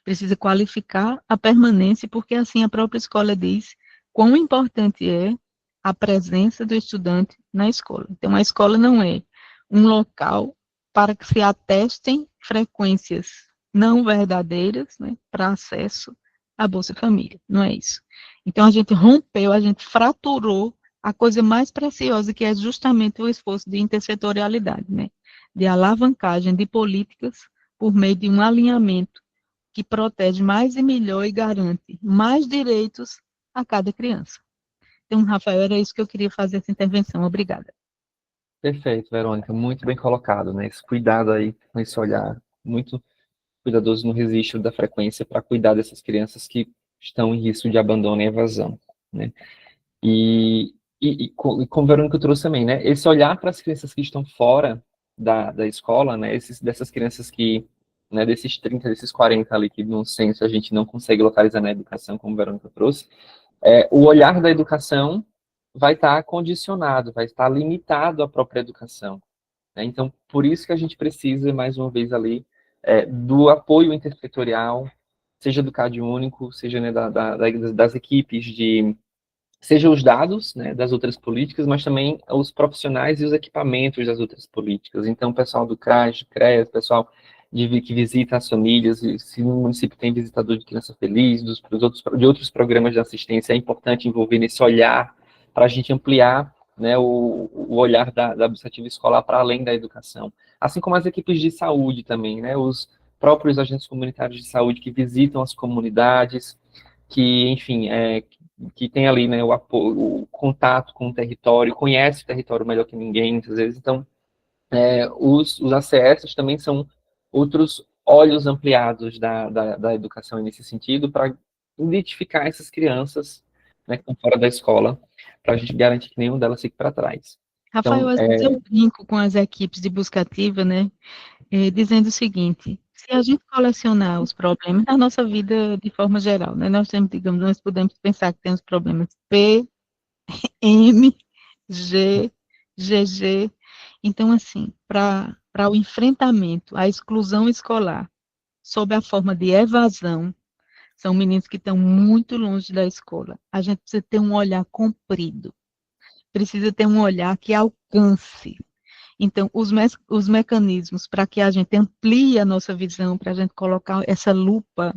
Precisa qualificar a permanência, porque assim a própria escola diz quão importante é a presença do estudante na escola. Então, a escola não é um local para que se atestem frequências não verdadeiras, né, para acesso à Bolsa Família, não é isso. Então, a gente rompeu, a gente fraturou a coisa mais preciosa, que é justamente o esforço de intersetorialidade, né, de alavancagem de políticas por meio de um alinhamento que protege mais e melhor e garante mais direitos a cada criança. Então, Rafael, era isso que eu queria fazer essa intervenção. Obrigada. Perfeito, Verônica, muito bem colocado, né? Esse cuidado aí, com esse olhar muito cuidadoso no registro da frequência para cuidar dessas crianças que estão em risco de abandono e evasão, né? Como a Verônica trouxe também, né? Esse olhar para as crianças que estão fora da escola, né? Dessas crianças que, né, desses 30, desses 40 ali que no censo a gente não consegue localizar na educação, como a Verônica trouxe, o olhar da educação vai estar condicionado, vai estar limitado à própria educação, né? Então, por isso que a gente precisa, mais uma vez ali, do apoio intersetorial, seja do CAD único, seja, né, das equipes de seja os dados, né, das outras políticas, mas também os profissionais e os equipamentos das outras políticas. Então, o pessoal do CRAS, do CREAS, o pessoal que visita as famílias, e se no município tem visitador de criança feliz, de outros programas de assistência, é importante envolver nesse olhar para a gente ampliar, né, o olhar da iniciativa escolar para além da educação. Assim como as equipes de saúde também, né, os próprios agentes comunitários de saúde que visitam as comunidades, que, enfim, que tem ali, né, o contato com o território, conhece o território melhor que ninguém, muitas vezes. Então, os ACS também são outros olhos ampliados da educação nesse sentido, para identificar essas crianças, né, que estão fora da escola, para a gente garantir que nenhuma delas fique para trás. Rafael, Então, às vezes eu brinco com as equipes de busca ativa, né, dizendo o seguinte: se a gente colecionar os problemas na nossa vida de forma geral, né, nós temos, digamos, nós podemos pensar que temos problemas P, M, G, GG. Então, assim, para o enfrentamento à exclusão escolar, sob a forma de evasão, são meninos que estão muito longe da escola. A gente precisa ter um olhar comprido, precisa ter um olhar que alcance. Então, os mecanismos para que a gente amplie a nossa visão, para a gente colocar essa lupa,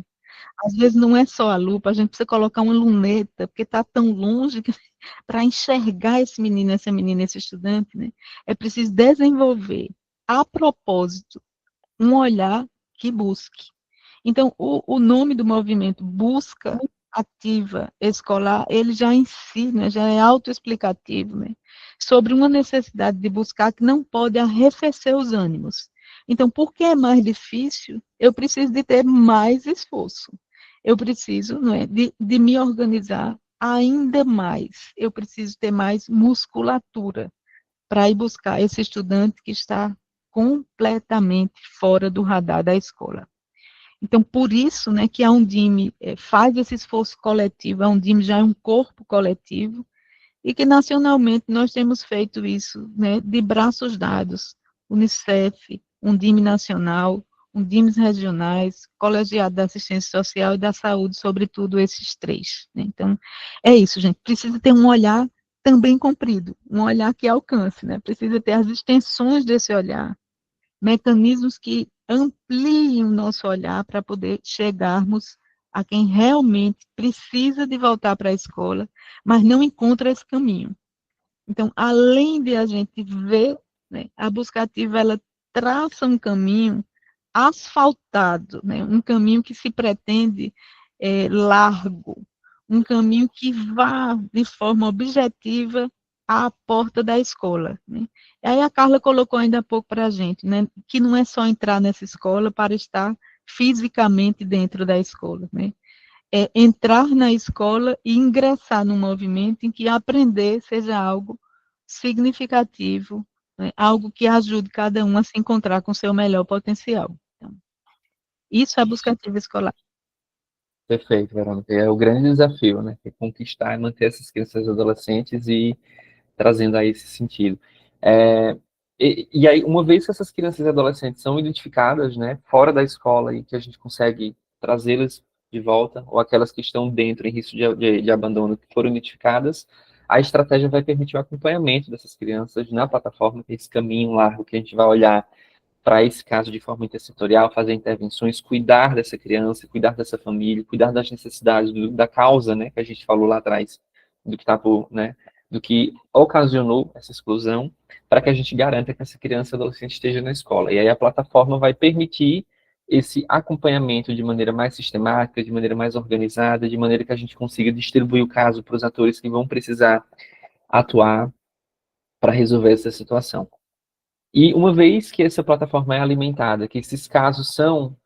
às vezes não é só a lupa, a gente precisa colocar uma luneta, porque está tão longe que para enxergar esse menino, essa menina, esse estudante, né, é preciso desenvolver, a propósito, um olhar que busque. Então, o nome do movimento Busca Ativa Escolar, ele já em si, né, já é autoexplicativo, né, sobre uma necessidade de buscar que não pode arrefecer os ânimos. Então, porque é mais difícil, eu preciso de ter mais esforço. Eu preciso, não é, de me organizar ainda mais. Eu preciso ter mais musculatura para ir buscar esse estudante que está completamente fora do radar da escola. Então, por isso, né, que a Undime faz esse esforço coletivo, a Undime já é um corpo coletivo, e que nacionalmente nós temos feito isso, né, de braços dados, Unicef, Undime Nacional, Undimes regionais, Colegiado da Assistência Social e da Saúde, sobretudo esses três, né? Então, é isso, gente, precisa ter um olhar também comprido, um olhar que alcance, né, precisa ter as extensões desse olhar, mecanismos que ampliem o nosso olhar para poder chegarmos a quem realmente precisa de voltar para a escola, mas não encontra esse caminho. Então, além de a gente ver, né, a busca ativa, ela traça um caminho asfaltado, né, um caminho que se pretende largo, um caminho que vá de forma objetiva à porta da escola, né? E aí a Carla colocou ainda há pouco para a gente, né, que não é só entrar nessa escola para estar fisicamente dentro da escola, né? É entrar na escola e ingressar num movimento em que aprender seja algo significativo, né, algo que ajude cada um a se encontrar com seu melhor potencial. Então, isso é a busca ativa escolar. perfeito, Verônica. É o grande desafio, né? É conquistar e manter essas crianças e adolescentes e trazendo aí esse sentido. E aí, uma vez que essas crianças e adolescentes são identificadas, né, fora da escola e que a gente consegue trazê-las de volta, ou aquelas que estão dentro em risco de abandono que foram identificadas, a estratégia vai permitir o acompanhamento dessas crianças na plataforma, que é esse caminho largo que a gente vai olhar para esse caso de forma intersetorial, fazer intervenções, cuidar dessa criança, cuidar dessa família, cuidar das necessidades, da causa, né, que a gente falou lá atrás, do que está por, né, do que ocasionou essa exclusão, para que a gente garanta que essa criança e adolescente esteja na escola. E aí a plataforma vai permitir esse acompanhamento de maneira mais sistemática, de maneira mais organizada, de maneira que a gente consiga distribuir o caso para os atores que vão precisar atuar para resolver essa situação. E uma vez que essa plataforma é alimentada, que esses casos são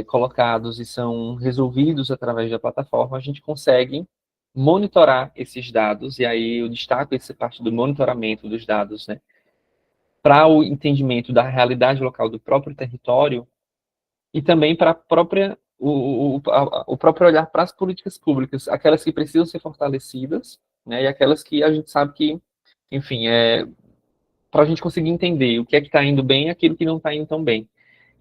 colocados e são resolvidos através da plataforma, a gente consegue monitorar esses dados, e aí eu destaco essa parte do monitoramento dos dados, né, para o entendimento da realidade local do próprio território e também para a própria o próprio olhar para as políticas públicas, aquelas que precisam ser fortalecidas, né, e aquelas que a gente sabe que, enfim, para a gente conseguir entender o que é que está indo bem e aquilo que não está indo tão bem.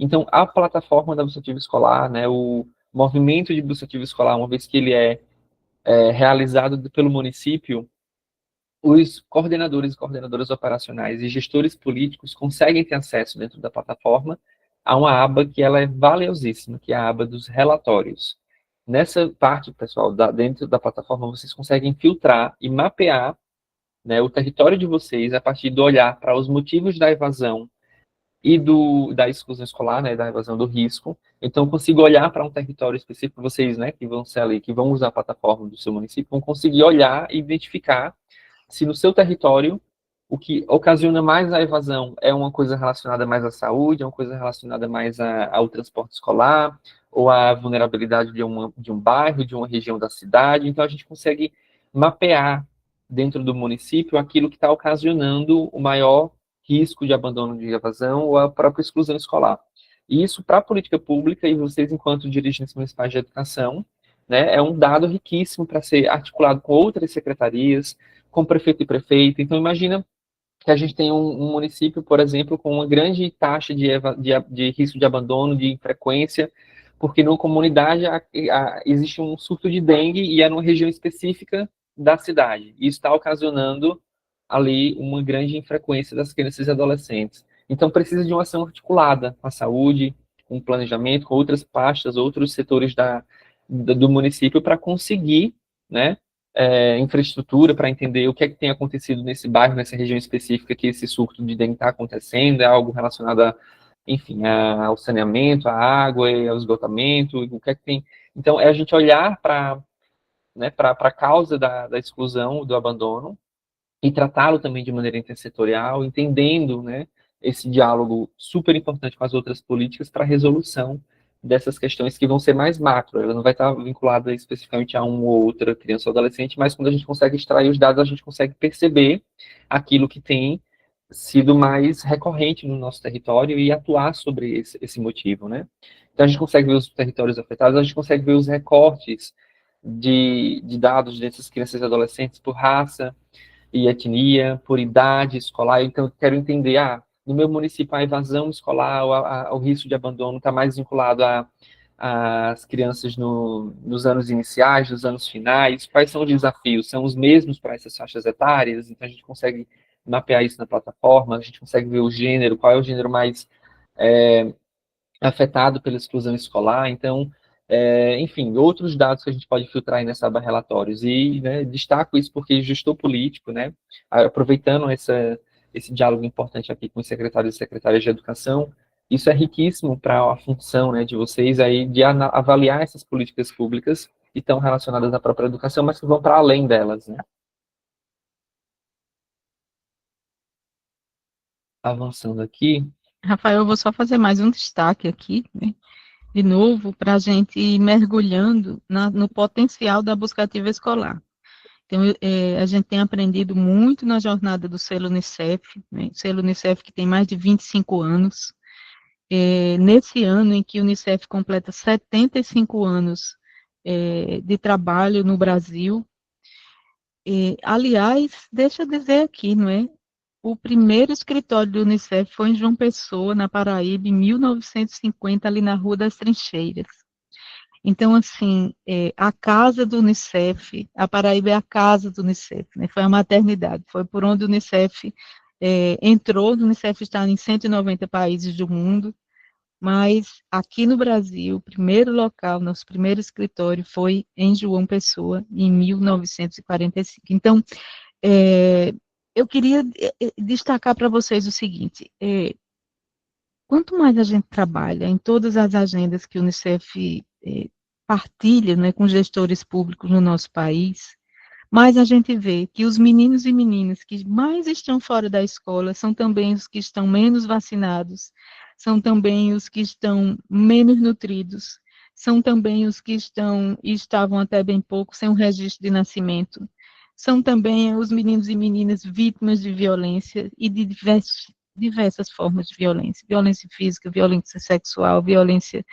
Então, a plataforma da busca ativa escolar, né, o movimento de busca ativa escolar, uma vez que ele é realizado pelo município, os coordenadores e coordenadoras operacionais e gestores políticos conseguem ter acesso dentro da plataforma a uma aba que ela é valiosíssima, que é a aba dos relatórios. Nessa parte, pessoal, dentro da plataforma, vocês conseguem filtrar e mapear, né, o território de vocês a partir do olhar para os motivos da evasão e da exclusão escolar, né, da evasão do risco. Então, eu consigo olhar para um território específico, vocês, né, que vão ser ali, que vão usar a plataforma do seu município, vão conseguir olhar e identificar se no seu território o que ocasiona mais a evasão é uma coisa relacionada mais à saúde, é uma coisa relacionada mais ao transporte escolar, ou à vulnerabilidade de um bairro, de uma região da cidade. Então, a gente consegue mapear dentro do município aquilo que está ocasionando o maior risco de abandono de evasão ou a própria exclusão escolar. E isso, para a política pública, e vocês, enquanto dirigentes municipais de educação, né, é um dado riquíssimo para ser articulado com outras secretarias, com prefeito e prefeita. Então, imagina que a gente tem um município, por exemplo, com uma grande taxa de risco de abandono, de frequência, porque numa comunidade existe um surto de dengue e é numa região específica da cidade. Isso está ocasionando ali uma grande infrequência das crianças e adolescentes. Então, precisa de uma ação articulada com a saúde, com o planejamento, com outras pastas, outros setores do município para conseguir, né, infraestrutura para entender o que é que tem acontecido nesse bairro, nessa região específica que esse surto de dengue está acontecendo, é algo relacionado enfim, ao saneamento, à água, ao esgotamento, o que é que tem. Então, é a gente olhar para, né, para a causa da exclusão, do abandono, e tratá-lo também de maneira intersetorial, entendendo, né, esse diálogo super importante com as outras políticas para a resolução dessas questões que vão ser mais macro, ela não vai estar vinculada especificamente a uma ou outra criança ou adolescente, mas quando a gente consegue extrair os dados, a gente consegue perceber aquilo que tem sido mais recorrente no nosso território e atuar sobre esse motivo, né? Então, a gente consegue ver os territórios afetados, a gente consegue ver os recortes de dados dessas crianças e adolescentes por raça e etnia, por idade escolar. Então, eu quero entender, no meu município, a evasão escolar, o risco de abandono está mais vinculado às crianças nos anos iniciais, nos anos finais. Quais são os desafios? São os mesmos para essas faixas etárias? Então, a gente consegue mapear isso na plataforma, a gente consegue ver o gênero, qual é o gênero mais afetado pela exclusão escolar. Então, enfim, outros dados que a gente pode filtrar aí nessa aba relatórios. E, né, destaco isso porque gestor político, né, aproveitando esse diálogo importante aqui com os secretários e secretárias de educação, isso é riquíssimo para a função, né, de vocês aí de avaliar essas políticas públicas que estão relacionadas à própria educação, mas que vão para além delas, né. Avançando aqui. Rafael, eu vou só fazer mais um destaque aqui, né? De novo, para a gente ir mergulhando no potencial da busca ativa escolar. Então, a gente tem aprendido muito na jornada do selo Unicef, né? O selo Unicef que tem mais de 25 anos. Nesse ano em que o Unicef completa 75 anos de trabalho no Brasil, aliás, deixa eu dizer aqui, não é? O primeiro escritório do Unicef foi em João Pessoa, na Paraíba, em 1950, ali na Rua das Trincheiras. Então, assim, a casa do Unicef, a Paraíba é a casa do Unicef, né? Foi a maternidade, foi por onde o Unicef entrou. O Unicef está em 190 países do mundo, mas aqui no Brasil, o primeiro local, nosso primeiro escritório foi em João Pessoa, em 1945. Então, eu queria destacar para vocês o seguinte: quanto mais a gente trabalha em todas as agendas que o Unicef partilha, né, com gestores públicos no nosso país, mais a gente vê que os meninos e meninas que mais estão fora da escola são também os que estão menos vacinados, são também os que estão menos nutridos, são também os que estavam até bem pouco sem um registro de nascimento, são também os meninos e meninas vítimas de violência e de diversas formas de violência, violência física, violência sexual, violência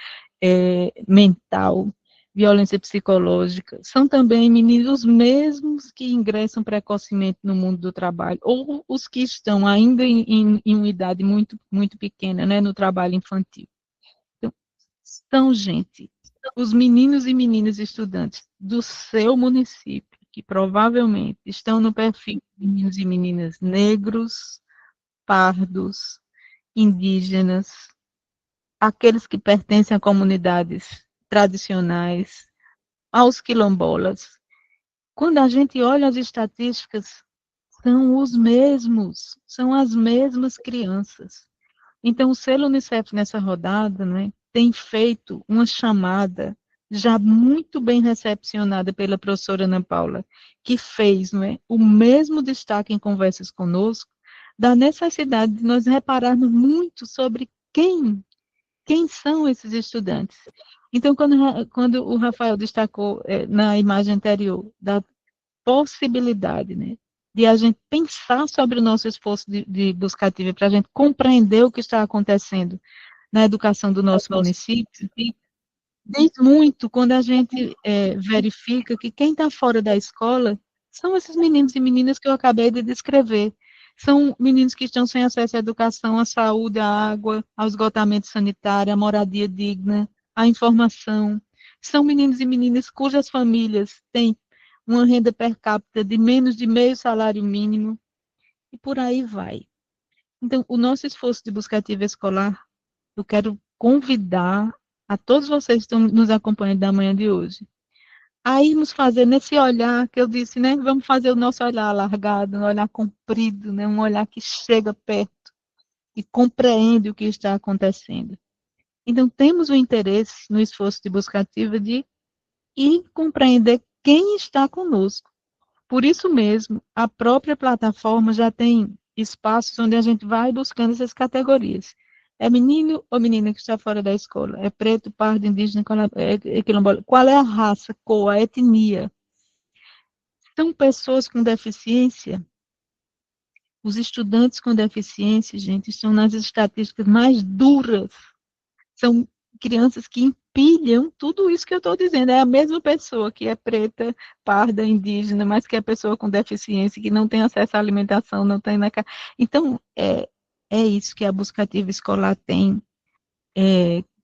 mental, violência psicológica. São também meninos mesmos que ingressam precocemente no mundo do trabalho, ou os que estão ainda em uma idade muito, muito pequena, né, no trabalho infantil. Então, são gente os meninos e meninas estudantes do seu município, que provavelmente estão no perfil de meninos e meninas negros, pardos, indígenas, aqueles que pertencem a comunidades tradicionais, aos quilombolas. Quando a gente olha as estatísticas, são os mesmos, são as mesmas crianças. Então, o selo Unicef nessa rodada, né, tem feito uma chamada já muito bem recepcionada pela professora Ana Paula, que fez, não é, o mesmo destaque em conversas conosco, da necessidade de nós repararmos muito sobre quem são esses estudantes. Então, quando o Rafael destacou na imagem anterior da possibilidade, né, de a gente pensar sobre o nosso esforço de busca ativa para a gente compreender o que está acontecendo na educação do nosso município, diz muito quando a gente verifica que quem está fora da escola são esses meninos e meninas que eu acabei de descrever. São meninos que estão sem acesso à educação, à saúde, à água, ao esgotamento sanitário, à moradia digna, à informação. São meninos e meninas cujas famílias têm uma renda per capita de menos de meio salário mínimo, e por aí vai. Então, o nosso esforço de busca ativa escolar, eu quero convidar a todos vocês que estão nos acompanhando da manhã de hoje, a irmos fazer nesse olhar que eu disse, né? Vamos fazer o nosso olhar alargado, um olhar comprido, né? Um olhar que chega perto e compreende o que está acontecendo. Então, temos o interesse no esforço de busca ativa de ir compreender quem está conosco. Por isso mesmo, a própria plataforma já tem espaços onde a gente vai buscando essas categorias. É menino ou menina que está fora da escola? É preto, pardo, indígena, quilombola? Qual é a raça, cor, a etnia? São pessoas com deficiência? Os estudantes com deficiência, gente, estão nas estatísticas mais duras. São crianças que empilham tudo isso que eu estou dizendo. É a mesma pessoa que é preta, parda, indígena, mas que é pessoa com deficiência, que não tem acesso à alimentação, não tem na casa. Então, é isso que a busca ativa escolar tem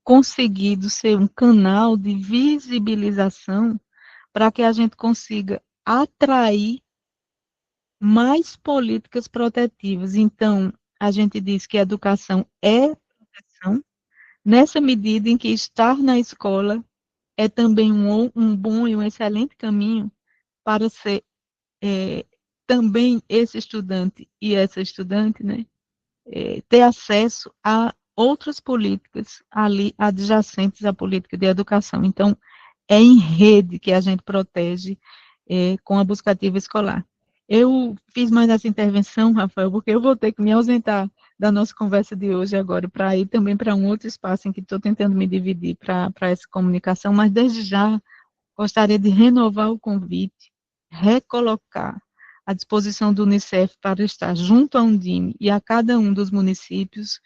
conseguido ser um canal de visibilização para que a gente consiga atrair mais políticas protetivas. Então, a gente diz que a educação é proteção, nessa medida em que estar na escola é também um bom e um excelente caminho para ser também esse estudante e essa estudante, né, ter acesso a outras políticas ali adjacentes à política de educação. Então, é em rede que a gente protege com a busca ativa escolar. Eu fiz mais essa intervenção, Rafael, porque eu vou ter que me ausentar da nossa conversa de hoje agora, para ir também para um outro espaço em que estou tentando me dividir para essa comunicação, mas desde já gostaria de renovar o convite, recolocar à disposição do Unicef para estar junto à Undime e a cada um dos municípios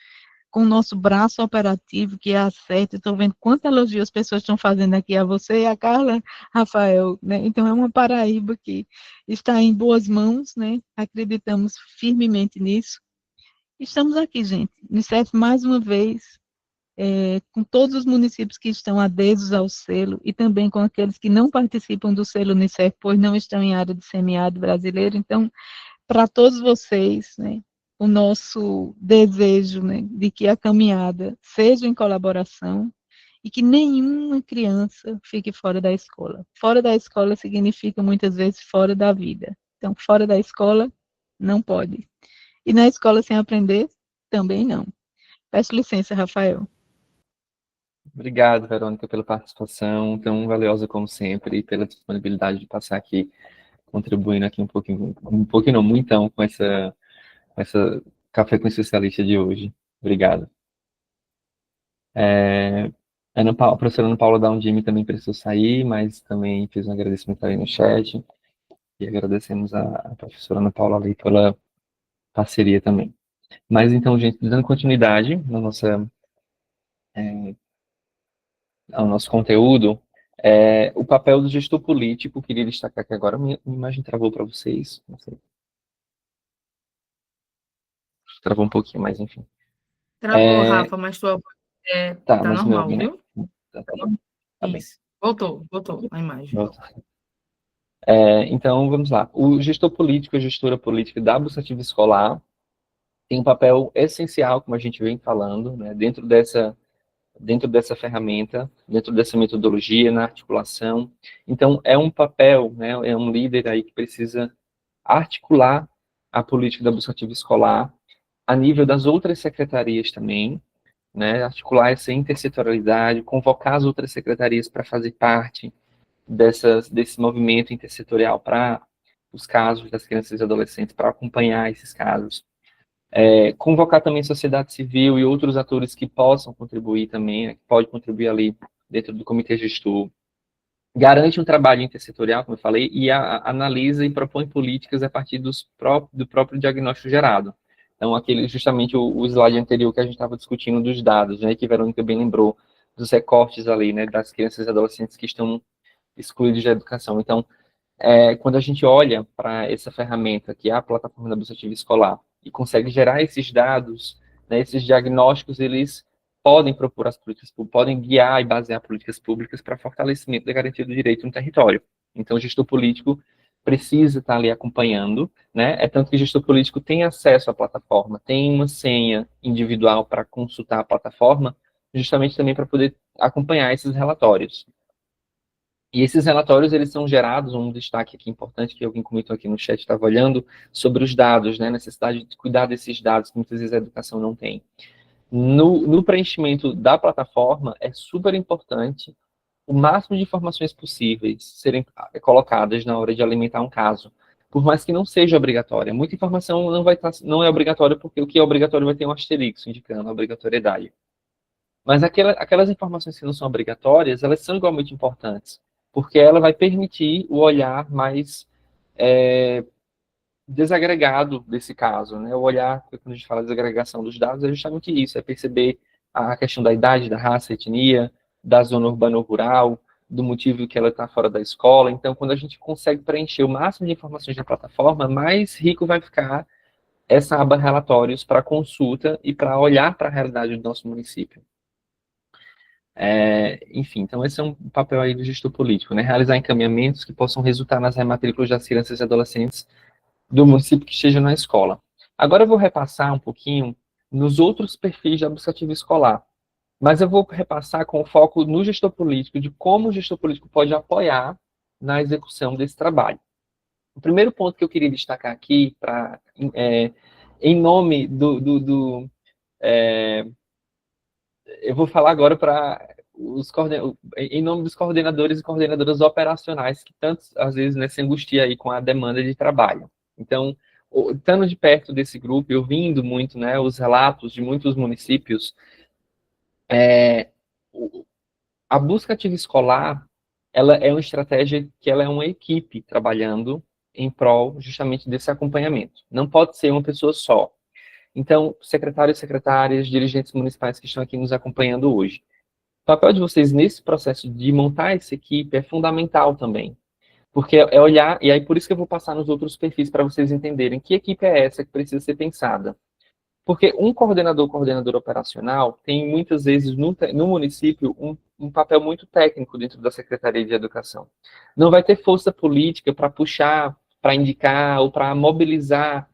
com o nosso braço operativo, que é a CET. Estou vendo quanto elogio as pessoas estão fazendo aqui a você e a Carla, Rafael, né? Então, é uma Paraíba que está em boas mãos, né? Acreditamos firmemente nisso. Estamos aqui, gente. Unicef, mais uma vez, com todos os municípios que estão adesos ao selo e também com aqueles que não participam do selo Unicef, pois não estão em área de semiárido brasileiro. Então, para todos vocês, né, o nosso desejo, né, de que a caminhada seja em colaboração e que nenhuma criança fique fora da escola. Fora da escola significa muitas vezes fora da vida. Então, fora da escola, não pode. E na escola sem aprender, também não. Peço licença, Rafael. Obrigado, Verônica, pela participação tão valiosa como sempre e pela disponibilidade de passar aqui, contribuindo aqui um pouquinho não, muitão, com essa Café com Especialista de hoje. Obrigado. A professora Ana Paula da Undime também precisou sair, mas também fez um agradecimento aí no chat, e agradecemos a professora Ana Paula ali pela parceria também. Mas então, gente, dando continuidade ao nosso conteúdo, o papel do gestor político, queria destacar que agora minha imagem travou para vocês, não sei. Travou um pouquinho, mas enfim. Travou, Rafa, mas tua Tá, tá mas me normal, ouve, né? viu? Tá bom. Tá bem. Isso. Voltou a imagem. Então, vamos lá. O gestor político, a gestora política da Buscativa Escolar tem um papel essencial, como a gente vem falando, né, dentro dessa ferramenta, dentro dessa metodologia, na articulação. Então, é um papel, né, é um líder aí que precisa articular a política da Buscativa Escolar a nível das outras secretarias também, né, articular essa intersetorialidade, convocar as outras secretarias para fazer parte desse movimento intersetorial para os casos das crianças e adolescentes, para acompanhar esses casos. Convocar também sociedade civil e outros atores que possam contribuir também, né, que pode contribuir ali dentro do comitê gestor. Garante um trabalho intersetorial, como eu falei, e analisa e propõe políticas a partir do próprio diagnóstico gerado. Então, justamente o slide anterior que a gente estava discutindo dos dados, né, que a Verônica bem lembrou, dos recortes ali, né, das crianças e adolescentes que estão excluídos da educação. Então, quando a gente olha para essa ferramenta, que é a plataforma da Buscativa Escolar, e consegue gerar esses dados, né, esses diagnósticos, eles podem propor as políticas públicas, podem guiar e basear políticas públicas para fortalecimento da garantia do direito no território. Então, o gestor político precisa estar ali acompanhando, né? É tanto que o gestor político tem acesso à plataforma, tem uma senha individual para consultar a plataforma, justamente também para poder acompanhar esses relatórios. E esses relatórios, eles são gerados, um destaque aqui importante, que alguém comentou aqui no chat, estava olhando, sobre os dados, né, necessidade de cuidar desses dados, que muitas vezes a educação não tem. No preenchimento da plataforma, é super importante o máximo de informações possíveis serem colocadas na hora de alimentar um caso, por mais que não seja obrigatória. Muita informação não é obrigatória, porque o que é obrigatório vai ter um asterisco indicando a obrigatoriedade. Mas aquelas informações que não são obrigatórias, elas são igualmente importantes, porque ela vai permitir o olhar mais desagregado desse caso, né? O olhar, quando a gente fala de desagregação dos dados, é justamente isso, é perceber a questão da idade, da raça, etnia, da zona urbana ou rural, do motivo que ela está fora da escola. Então, quando a gente consegue preencher o máximo de informações da plataforma, mais rico vai ficar essa aba relatórios para consulta e para olhar para a realidade do nosso município. Enfim, então esse é um papel aí do gestor político, né? Realizar encaminhamentos que possam resultar nas rematrículas das crianças e adolescentes do município que esteja na escola. Agora eu vou repassar um pouquinho nos outros perfis da Buscativa Escolar, mas eu vou repassar com foco no gestor político, de como o gestor político pode apoiar na execução desse trabalho. O primeiro ponto que eu queria destacar aqui, em nome eu vou falar agora em nome dos coordenadores e coordenadoras operacionais, que tantos, às vezes, né, se angustia aí com a demanda de trabalho. Então, estando de perto desse grupo, eu ouvindo muito, né, os relatos de muitos municípios, a Buscativa Escolar, ela é uma estratégia que ela é uma equipe trabalhando em prol justamente desse acompanhamento. Não pode ser uma pessoa só. Então, secretários e secretárias, dirigentes municipais que estão aqui nos acompanhando hoje, o papel de vocês nesse processo de montar essa equipe é fundamental também. Porque é olhar, e aí por isso que eu vou passar nos outros perfis para vocês entenderem que equipe é essa que precisa ser pensada. Porque um coordenador operacional tem muitas vezes no município um papel muito técnico dentro da Secretaria de Educação. Não vai ter força política para puxar, para indicar ou para mobilizar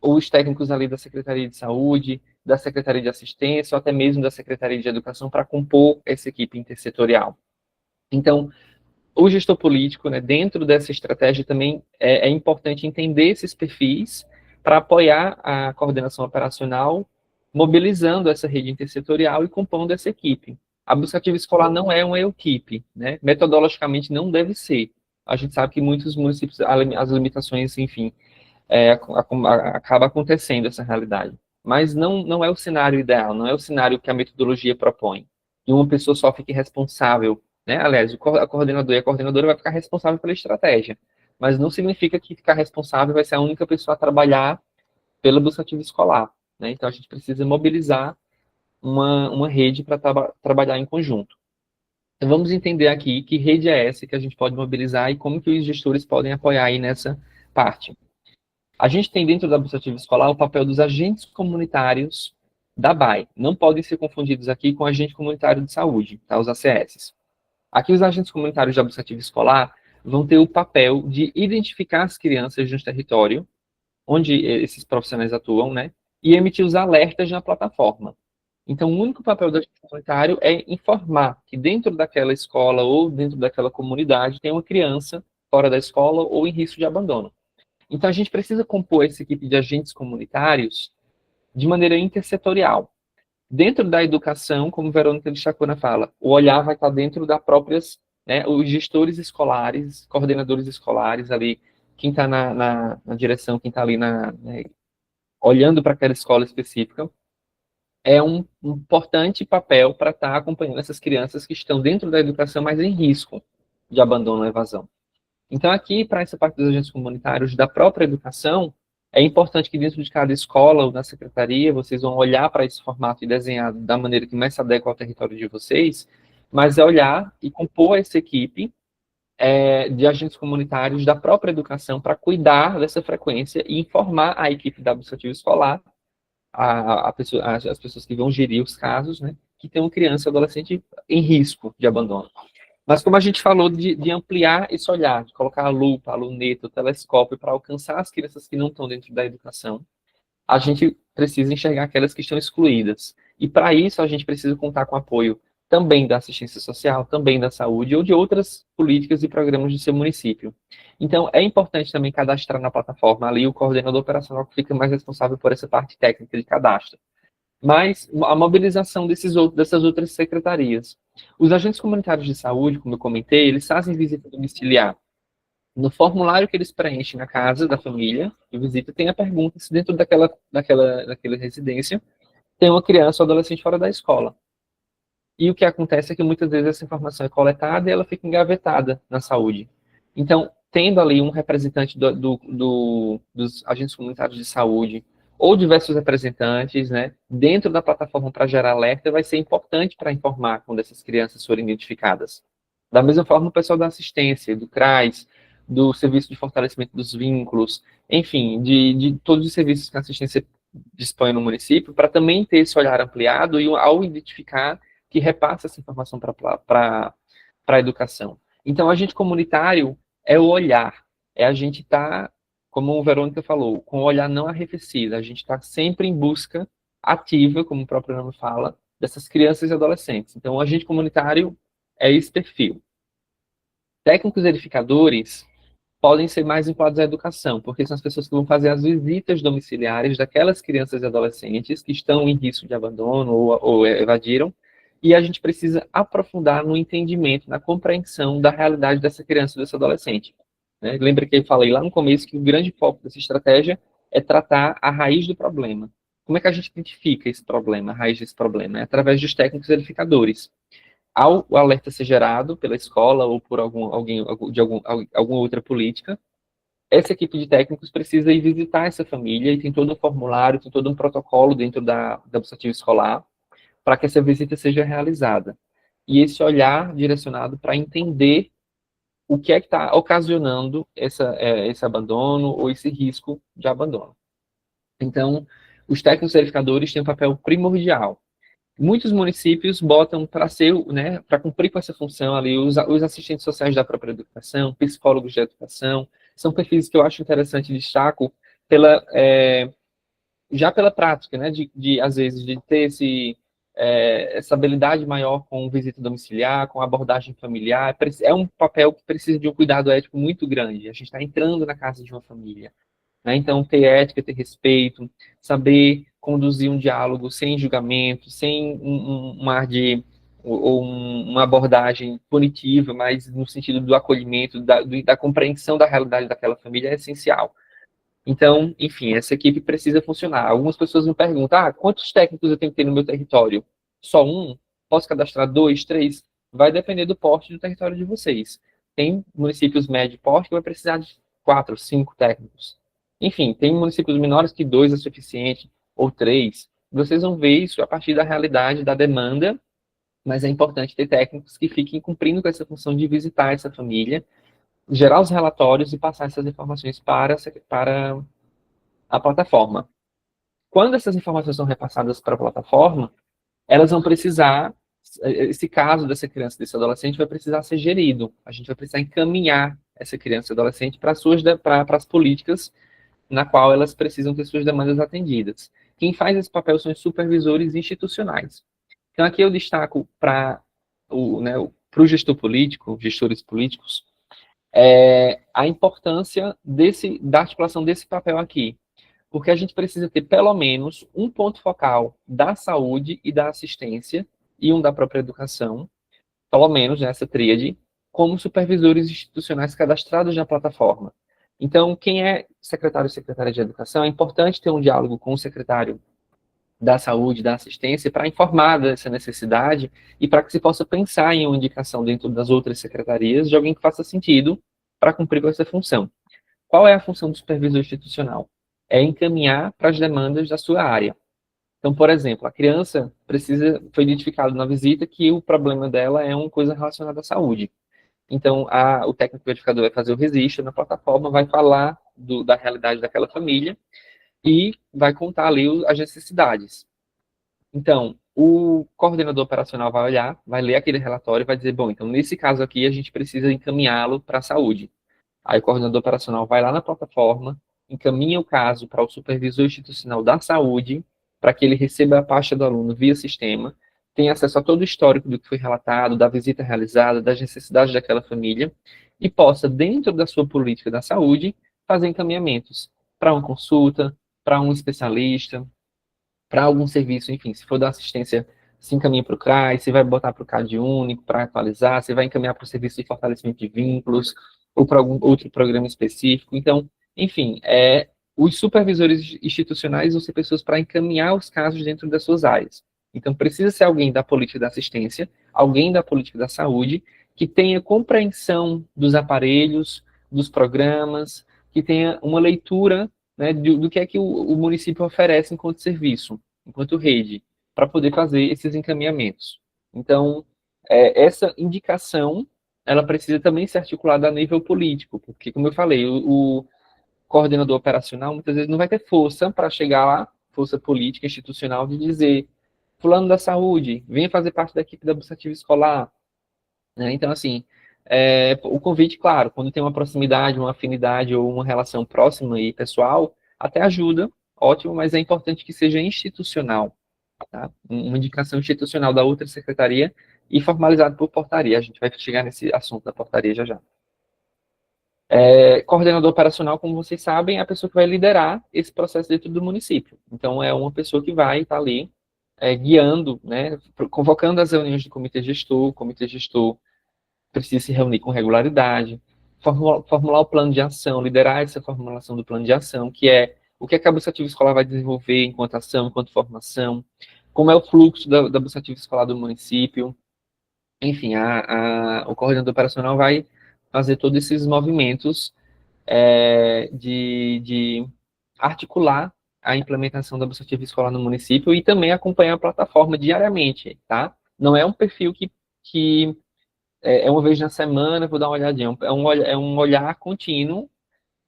os técnicos ali da Secretaria de Saúde, da Secretaria de Assistência, ou até mesmo da Secretaria de Educação, para compor essa equipe intersetorial. Então, o gestor político, né, dentro dessa estratégia também é importante entender esses perfis para apoiar a coordenação operacional, mobilizando essa rede intersetorial e compondo essa equipe. A Buscativa Escolar não é uma equipe, né? Metodologicamente não deve ser. A gente sabe que muitos municípios, as limitações, enfim, acaba acontecendo essa realidade. Mas não é o cenário ideal, não é o cenário que a metodologia propõe. E uma pessoa só fique responsável, né? Aliás, a coordenador e a coordenadora vai ficar responsável pela estratégia, mas não significa que ficar responsável vai ser a única pessoa a trabalhar pela Buscativa Escolar, né? Então, a gente precisa mobilizar uma rede para trabalhar em conjunto. Então, vamos entender aqui que rede é essa que a gente pode mobilizar e como que os gestores podem apoiar aí nessa parte. A gente tem dentro da Buscativa Escolar o papel dos agentes comunitários da BAE. Não podem ser confundidos aqui com agente comunitário de saúde, tá? Os ACS. Aqui os agentes comunitários de administrativo escolar vão ter o papel de identificar as crianças no território onde esses profissionais atuam, né, e emitir os alertas na plataforma. Então, o único papel do agente comunitário é informar que dentro daquela escola ou dentro daquela comunidade tem uma criança fora da escola ou em risco de abandono. Então, a gente precisa compor essa equipe de agentes comunitários de maneira intersetorial. Dentro da educação, como Verônica de Chacuna fala, o olhar vai estar dentro das próprias, né, os gestores escolares, coordenadores escolares ali, quem está na direção, quem está ali né, olhando para aquela escola específica, é um importante papel para estar acompanhando essas crianças que estão dentro da educação, mas em risco de abandono ou evasão. Então, aqui, para essa parte dos agentes comunitários da própria educação, é importante que dentro de cada escola ou na secretaria, vocês vão olhar para esse formato e desenhar da maneira que mais se adequa ao território de vocês, mas é olhar e compor essa equipe de agentes comunitários da própria educação para cuidar dessa frequência e informar a equipe da administrativa escolar, as pessoas que vão gerir os casos, né, que tem uma criança ou adolescente em risco de abandono. Mas como a gente falou de ampliar esse olhar, de colocar a lupa, a luneta, o telescópio para alcançar as crianças que não estão dentro da educação, a gente precisa enxergar aquelas que estão excluídas. E para isso a gente precisa contar com o apoio também da assistência social, também da saúde ou de outras políticas e programas do seu município. Então, é importante também cadastrar na plataforma ali o coordenador operacional que fica mais responsável por essa parte técnica de cadastro. Mas a mobilização dessas outras secretarias. Os agentes comunitários de saúde, como eu comentei, eles fazem visita domiciliar. No formulário que eles preenchem na casa da família de visita, tem a pergunta se dentro daquela residência tem uma criança ou adolescente fora da escola. E o que acontece é que muitas vezes essa informação é coletada e ela fica engavetada na saúde. Então, tendo ali um representante dos agentes comunitários de saúde, ou diversos representantes, né, dentro da plataforma para gerar alerta, vai ser importante para informar quando essas crianças forem identificadas. Da mesma forma, o pessoal da assistência, do CRAS, do Serviço de Fortalecimento dos Vínculos, enfim, de todos os serviços que a assistência dispõe no município, para também ter esse olhar ampliado e, ao identificar, que repassa essa informação para a educação. Então, agente comunitário é o olhar, é a gente estar, como o Verônica falou, com o olhar não arrefecido, a gente está sempre em busca ativa, como o próprio nome fala, dessas crianças e adolescentes. Então, o agente comunitário é esse perfil. Técnicos verificadores podem ser mais vinculados à educação, porque são as pessoas que vão fazer as visitas domiciliares daquelas crianças e adolescentes que estão em risco de abandono ou evadiram, e a gente precisa aprofundar no entendimento, na compreensão da realidade dessa criança e desse adolescente. Né? Lembra que eu falei lá no começo que o grande foco dessa estratégia é tratar a raiz do problema. Como é que a gente identifica esse problema, a raiz desse problema? É através dos técnicos verificadores. Ao o alerta ser gerado pela escola ou por alguma outra política, essa equipe de técnicos precisa ir visitar essa família e tem todo um formulário, tem todo um protocolo dentro da administrativa escolar para que essa visita seja realizada. E esse olhar direcionado para entender o que é que está ocasionando esse abandono ou esse risco de abandono. Então, os técnicos verificadores têm um papel primordial. Muitos municípios botam para ser, né, para cumprir com essa função ali, os assistentes sociais da própria educação, psicólogos de educação, são perfis que eu acho interessante e destaco já pela prática, né, às vezes, de ter essa habilidade maior com visita domiciliar, com abordagem familiar. É um papel que precisa de um cuidado ético muito grande. A gente está entrando na casa de uma família, né? Então, ter ética, ter respeito, saber conduzir um diálogo sem julgamento, sem um ar ou uma abordagem punitiva, mas no sentido do acolhimento, da compreensão da realidade daquela família é essencial. Então, enfim, essa equipe precisa funcionar. Algumas pessoas me perguntam, quantos técnicos eu tenho que ter no meu território? Só um? Posso cadastrar 2, 3? Vai depender do porte do território de vocês. Tem municípios médio porte que vai precisar de 4, 5 técnicos. Enfim, tem municípios menores que 2 é suficiente, ou 3. Vocês vão ver isso a partir da realidade, da demanda, mas é importante ter técnicos que fiquem cumprindo com essa função de visitar essa família, gerar os relatórios e passar essas informações para a plataforma. Quando essas informações são repassadas para a plataforma, elas vão precisar esse caso dessa criança, desse adolescente, vai precisar ser gerido. A gente vai precisar encaminhar essa criança e adolescente para as políticas na qual elas precisam ter suas demandas atendidas. Quem faz esse papel são os supervisores institucionais. Então, aqui eu destaco para o gestor político, gestores políticos, a importância da articulação desse papel aqui. Porque a gente precisa ter, pelo menos, um ponto focal da saúde e da assistência, e um da própria educação, pelo menos nessa tríade, como supervisores institucionais cadastrados na plataforma. Então, quem é secretário ou secretária de educação, é importante ter um diálogo com o secretário da saúde, da assistência, para informar dessa necessidade e para que se possa pensar em uma indicação dentro das outras secretarias de alguém que faça sentido para cumprir com essa função. Qual é a função do supervisor institucional? É encaminhar para as demandas da sua área. Então, por exemplo, a criança foi identificado na visita que o problema dela é uma coisa relacionada à saúde. Então, o técnico verificador vai fazer o registro na plataforma, vai falar da realidade daquela família e vai contar ali as necessidades. Então, o coordenador operacional vai olhar, vai ler aquele relatório e vai dizer, bom, então nesse caso aqui a gente precisa encaminhá-lo para a saúde. Aí o coordenador operacional vai lá na plataforma, encaminha o caso para o supervisor institucional da saúde, para que ele receba a pasta do aluno via sistema, tenha acesso a todo o histórico do que foi relatado, da visita realizada, das necessidades daquela família, e possa, dentro da sua política da saúde, fazer encaminhamentos para uma consulta, para um especialista, para algum serviço, enfim, se for da assistência, se encaminha para o CRAS, se vai botar para o CAD único para atualizar, se vai encaminhar para o serviço de fortalecimento de vínculos, ou para algum outro programa específico. Então, enfim, os supervisores institucionais vão ser pessoas para encaminhar os casos dentro das suas áreas. Então, precisa ser alguém da política da assistência, alguém da política da saúde, que tenha compreensão dos aparelhos, dos programas, que tenha uma leitura, né, do que é que o município oferece enquanto serviço, enquanto rede, para poder fazer esses encaminhamentos. Então, essa indicação, ela precisa também ser articulada a nível político, porque, como eu falei, o coordenador operacional muitas vezes não vai ter força para chegar lá, força política, institucional, de dizer, fulano da saúde, venha fazer parte da equipe da Buscativa Escolar. Né? Então, assim, o convite, claro, quando tem uma proximidade, uma afinidade ou uma relação próxima e pessoal, até ajuda, ótimo, mas é importante que seja institucional, tá? Uma indicação institucional da outra secretaria e formalizado por portaria. A gente vai chegar nesse assunto da portaria já já. Coordenador operacional, como vocês sabem, é a pessoa que vai liderar esse processo dentro do município. Então, é uma pessoa que vai estar ali guiando, né, convocando as reuniões do comitê gestor. O comitê gestor precisa se reunir com regularidade, formular o plano de ação, liderar essa formulação do plano de ação, que é o que a Buscativa Escolar vai desenvolver enquanto ação, enquanto formação, como é o fluxo da Buscativa Escolar do município. Enfim, o coordenador operacional vai fazer todos esses movimentos de articular a implementação da Buscativa Escolar no município e também acompanhar a plataforma diariamente, tá? Não é um perfil que uma vez na semana, vou dar uma olhadinha, é um olhar contínuo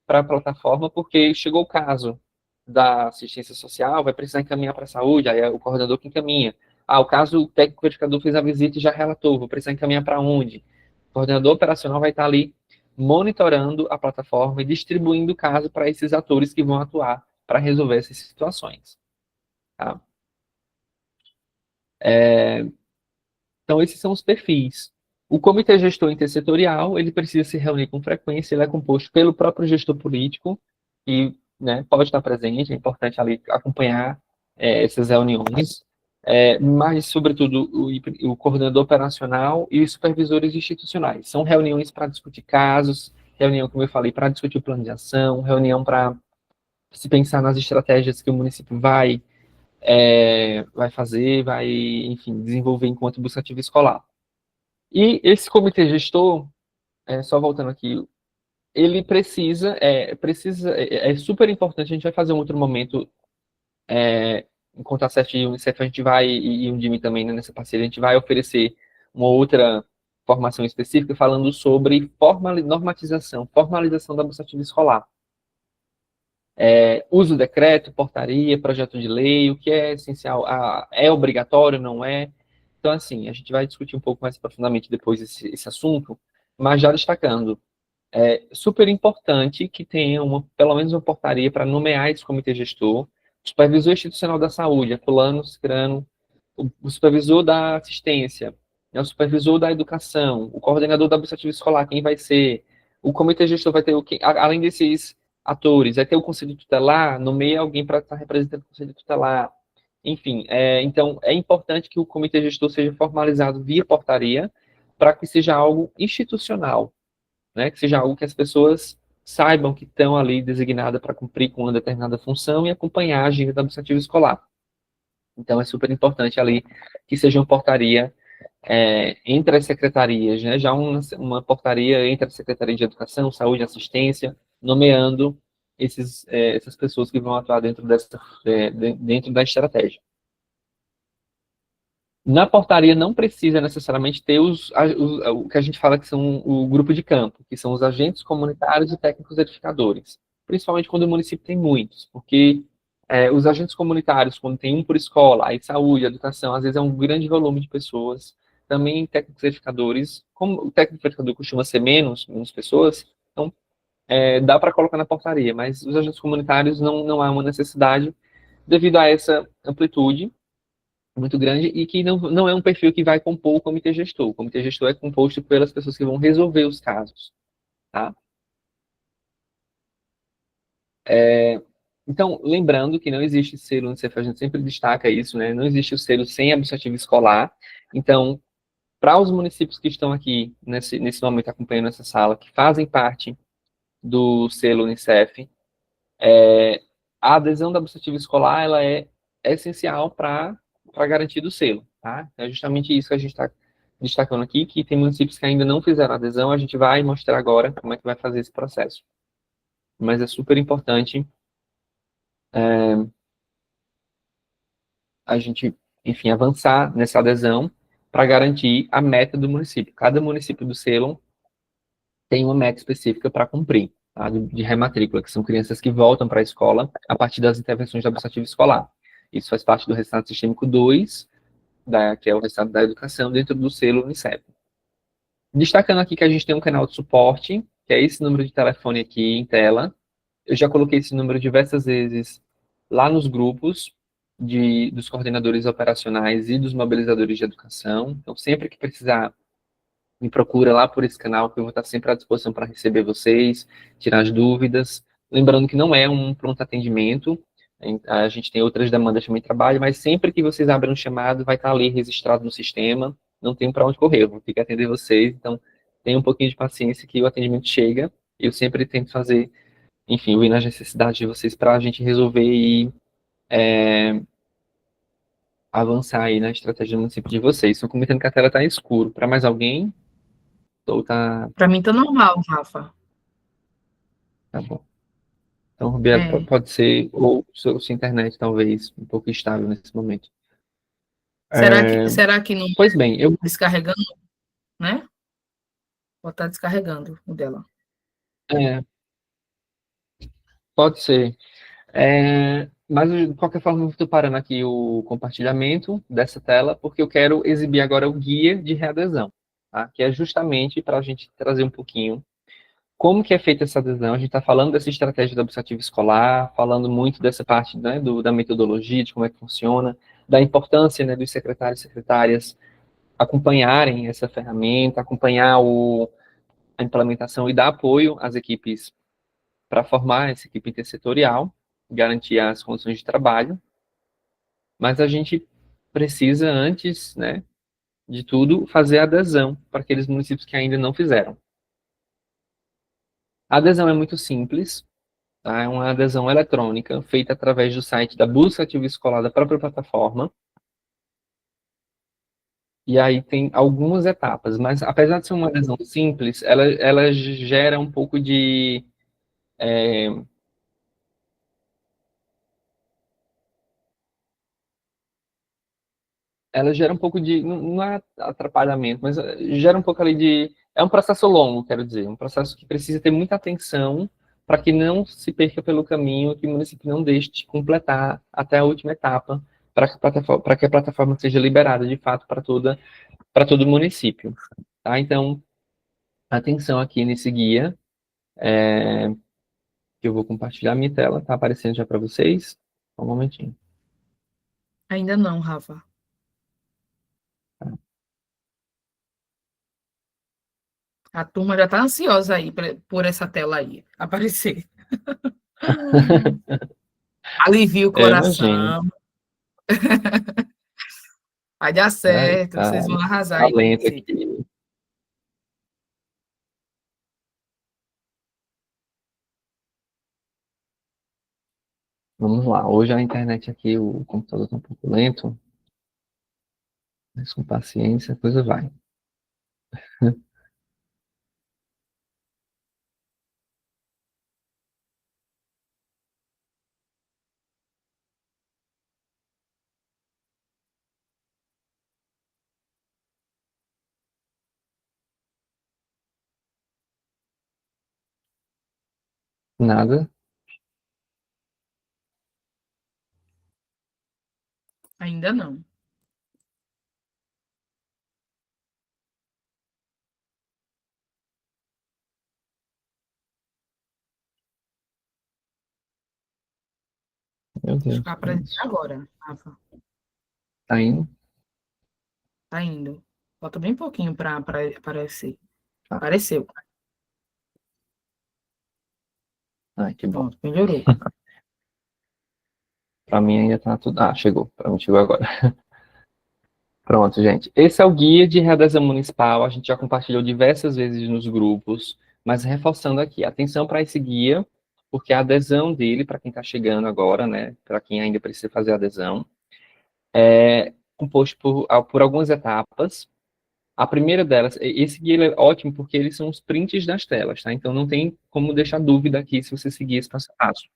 para a plataforma, porque chegou o caso da assistência social, vai precisar encaminhar para a saúde, aí é o coordenador que encaminha. O caso, o técnico verificador fez a visita e já relatou, vou precisar encaminhar para onde? O coordenador operacional vai estar ali monitorando a plataforma e distribuindo o caso para esses atores que vão atuar para resolver essas situações. Tá? Então, esses são os perfis. O comitê gestor intersetorial, ele precisa se reunir com frequência, ele é composto pelo próprio gestor político, e né, pode estar presente, é importante ali acompanhar essas reuniões, mas, sobretudo, o coordenador operacional e os supervisores institucionais. São reuniões para discutir casos, reunião, como eu falei, para discutir o plano de ação, reunião para se pensar nas estratégias que o município vai fazer, vai, enfim, desenvolver enquanto Buscativa Escolar. E esse comitê gestor, só voltando aqui, ele é super importante, a gente vai fazer um outro momento, enquanto a CEF e o Unicef, a gente vai, e o Undime também, né, nessa parceria, a gente vai oferecer uma outra formação específica falando sobre formalização da Buscativa Escolar. Uso do decreto, portaria, projeto de lei, o que é essencial, é obrigatório, não é? Então, assim, a gente vai discutir um pouco mais profundamente depois esse assunto, mas já destacando, é super importante que tenha pelo menos uma portaria para nomear esse comitê gestor, o supervisor institucional da saúde, é fulano, cicrano, o supervisor da assistência, né, o supervisor da educação, o coordenador da administrativa escolar, quem vai ser, o comitê gestor vai ter, além desses atores, vai ter o conselho tutelar, nomeia alguém para estar representando o conselho tutelar, enfim, então é importante que o comitê gestor seja formalizado via portaria, para que seja algo institucional, né, que seja algo que as pessoas saibam que estão ali designadas para cumprir com uma determinada função e acompanhar a agenda da administrativa escolar. Então, é super importante ali que seja uma portaria entre as secretarias, né? Já uma portaria entre a Secretaria de Educação, Saúde e Assistência, nomeando essas pessoas que vão atuar dentro da estratégia. Na portaria não precisa necessariamente ter o que a gente fala que são o grupo de campo, que são os agentes comunitários e técnicos edificadores, principalmente quando o município tem muitos, porque os agentes comunitários, quando tem um por escola, aí saúde, educação, às vezes é um grande volume de pessoas, também técnicos edificadores, como o técnico edificador costuma ser menos pessoas, então dá para colocar na portaria, mas os agentes comunitários não há uma necessidade devido a essa amplitude muito grande e que não é um perfil que vai compor o comitê gestor. O comitê gestor é composto pelas pessoas que vão resolver os casos, tá? Então, lembrando que não existe selo Unicef, a gente sempre destaca isso, né? Não existe o selo sem administrativo escolar. Então, para os municípios que estão aqui, nesse momento, acompanhando essa sala, que fazem parte do selo Unicef, a adesão da administrativa escolar, ela é essencial para garantir o selo, tá? É justamente isso que a gente está destacando aqui, que tem municípios que ainda não fizeram adesão, a gente vai mostrar agora como é que vai fazer esse processo. Mas é super importante a gente, enfim, avançar nessa adesão para garantir a meta do município. Cada município do selo tem uma meta específica para cumprir, tá? De rematrícula, que são crianças que voltam para a escola a partir das intervenções da administrativa escolar. Isso faz parte do resultado sistêmico 2, que é o resultado da educação, dentro do selo Unicef. Destacando aqui que a gente tem um canal de suporte, que é esse número de telefone aqui em tela. Eu já coloquei esse número diversas vezes lá nos grupos dos coordenadores operacionais e dos mobilizadores de educação. Então, sempre que precisar, me procura lá por esse canal, que eu vou estar sempre à disposição para receber vocês, tirar as dúvidas. Lembrando que não é um pronto atendimento, a gente tem outras demandas também de trabalho, mas sempre que vocês abrem um chamado, vai estar ali registrado no sistema, não tem para onde correr, eu vou ter que atender vocês, então tenha um pouquinho de paciência que o atendimento chega, eu sempre tento fazer, enfim, ir nas necessidades de vocês para a gente resolver e avançar aí na estratégia do município de vocês. Estou comentando que a tela está escuro. Para mais alguém? Ou tá Para mim tá normal, Rafa. bom. Então, Roberto, É. pode ser, ou sua internet talvez um pouco instável nesse momento. Será que não Pois bem, descarregando, né? Pode estar descarregando o dela. Pode ser. Mas, de qualquer forma, eu estou parando aqui o compartilhamento dessa tela, porque eu quero exibir agora o guia de readesão, tá? Que é justamente para a gente trazer um pouquinho como que é feita essa adesão. A gente está falando dessa estratégia da administrativa escolar, falando muito dessa parte, né, da metodologia, de como é que funciona, da importância, né, dos secretários e secretárias acompanharem essa ferramenta, acompanhar a implementação e dar apoio às equipes para formar essa equipe intersetorial, garantir as condições de trabalho, mas a gente precisa, antes, né, de tudo, fazer a adesão para aqueles municípios que ainda não fizeram. A adesão é muito simples, tá? É uma adesão eletrônica, feita através do site da Busca Ativa Escolar da própria plataforma, e aí tem algumas etapas, mas apesar de ser uma adesão simples, ela gera um pouco de ela gera um pouco de, não é atrapalhamento, mas gera um pouco ali de, é um processo longo, quero dizer, um processo que precisa ter muita atenção para que não se perca pelo caminho, que o município não deixe de completar até a última etapa, para que a plataforma seja liberada, de fato, para todo o município. Tá? Então, atenção aqui nesse guia, que eu vou compartilhar minha tela, tá aparecendo já para vocês? Só um momentinho. Ainda não, Rafa. A turma já está ansiosa aí por essa tela aí aparecer. Alivia o Eu imagino. coração. Vai dar certo, Tá, vocês vão arrasar tá aí. lento aqui. Vamos lá. Hoje a internet aqui, o computador está um pouco lento, mas com paciência a coisa vai. Nada. Ainda não. Meu Deus. Vai aparecer agora, Rafa. Tá indo? Tá indo. Falta bem pouquinho para aparecer. Tá. Apareceu. Ai, que bom. Pronto, melhorou. Para mim ainda tá tudo. Ah, chegou. Para mim chegou agora. Pronto, gente. Esse é o guia de readesão municipal. A gente já compartilhou diversas vezes nos grupos, mas reforçando aqui, atenção para esse guia, porque a adesão dele, para quem está chegando agora, né, para quem ainda precisa fazer a adesão, é composto por algumas etapas. A primeira delas, esse guia é ótimo porque eles são os prints das telas, tá? Então não tem como deixar dúvida aqui se você seguir esse passo a passo.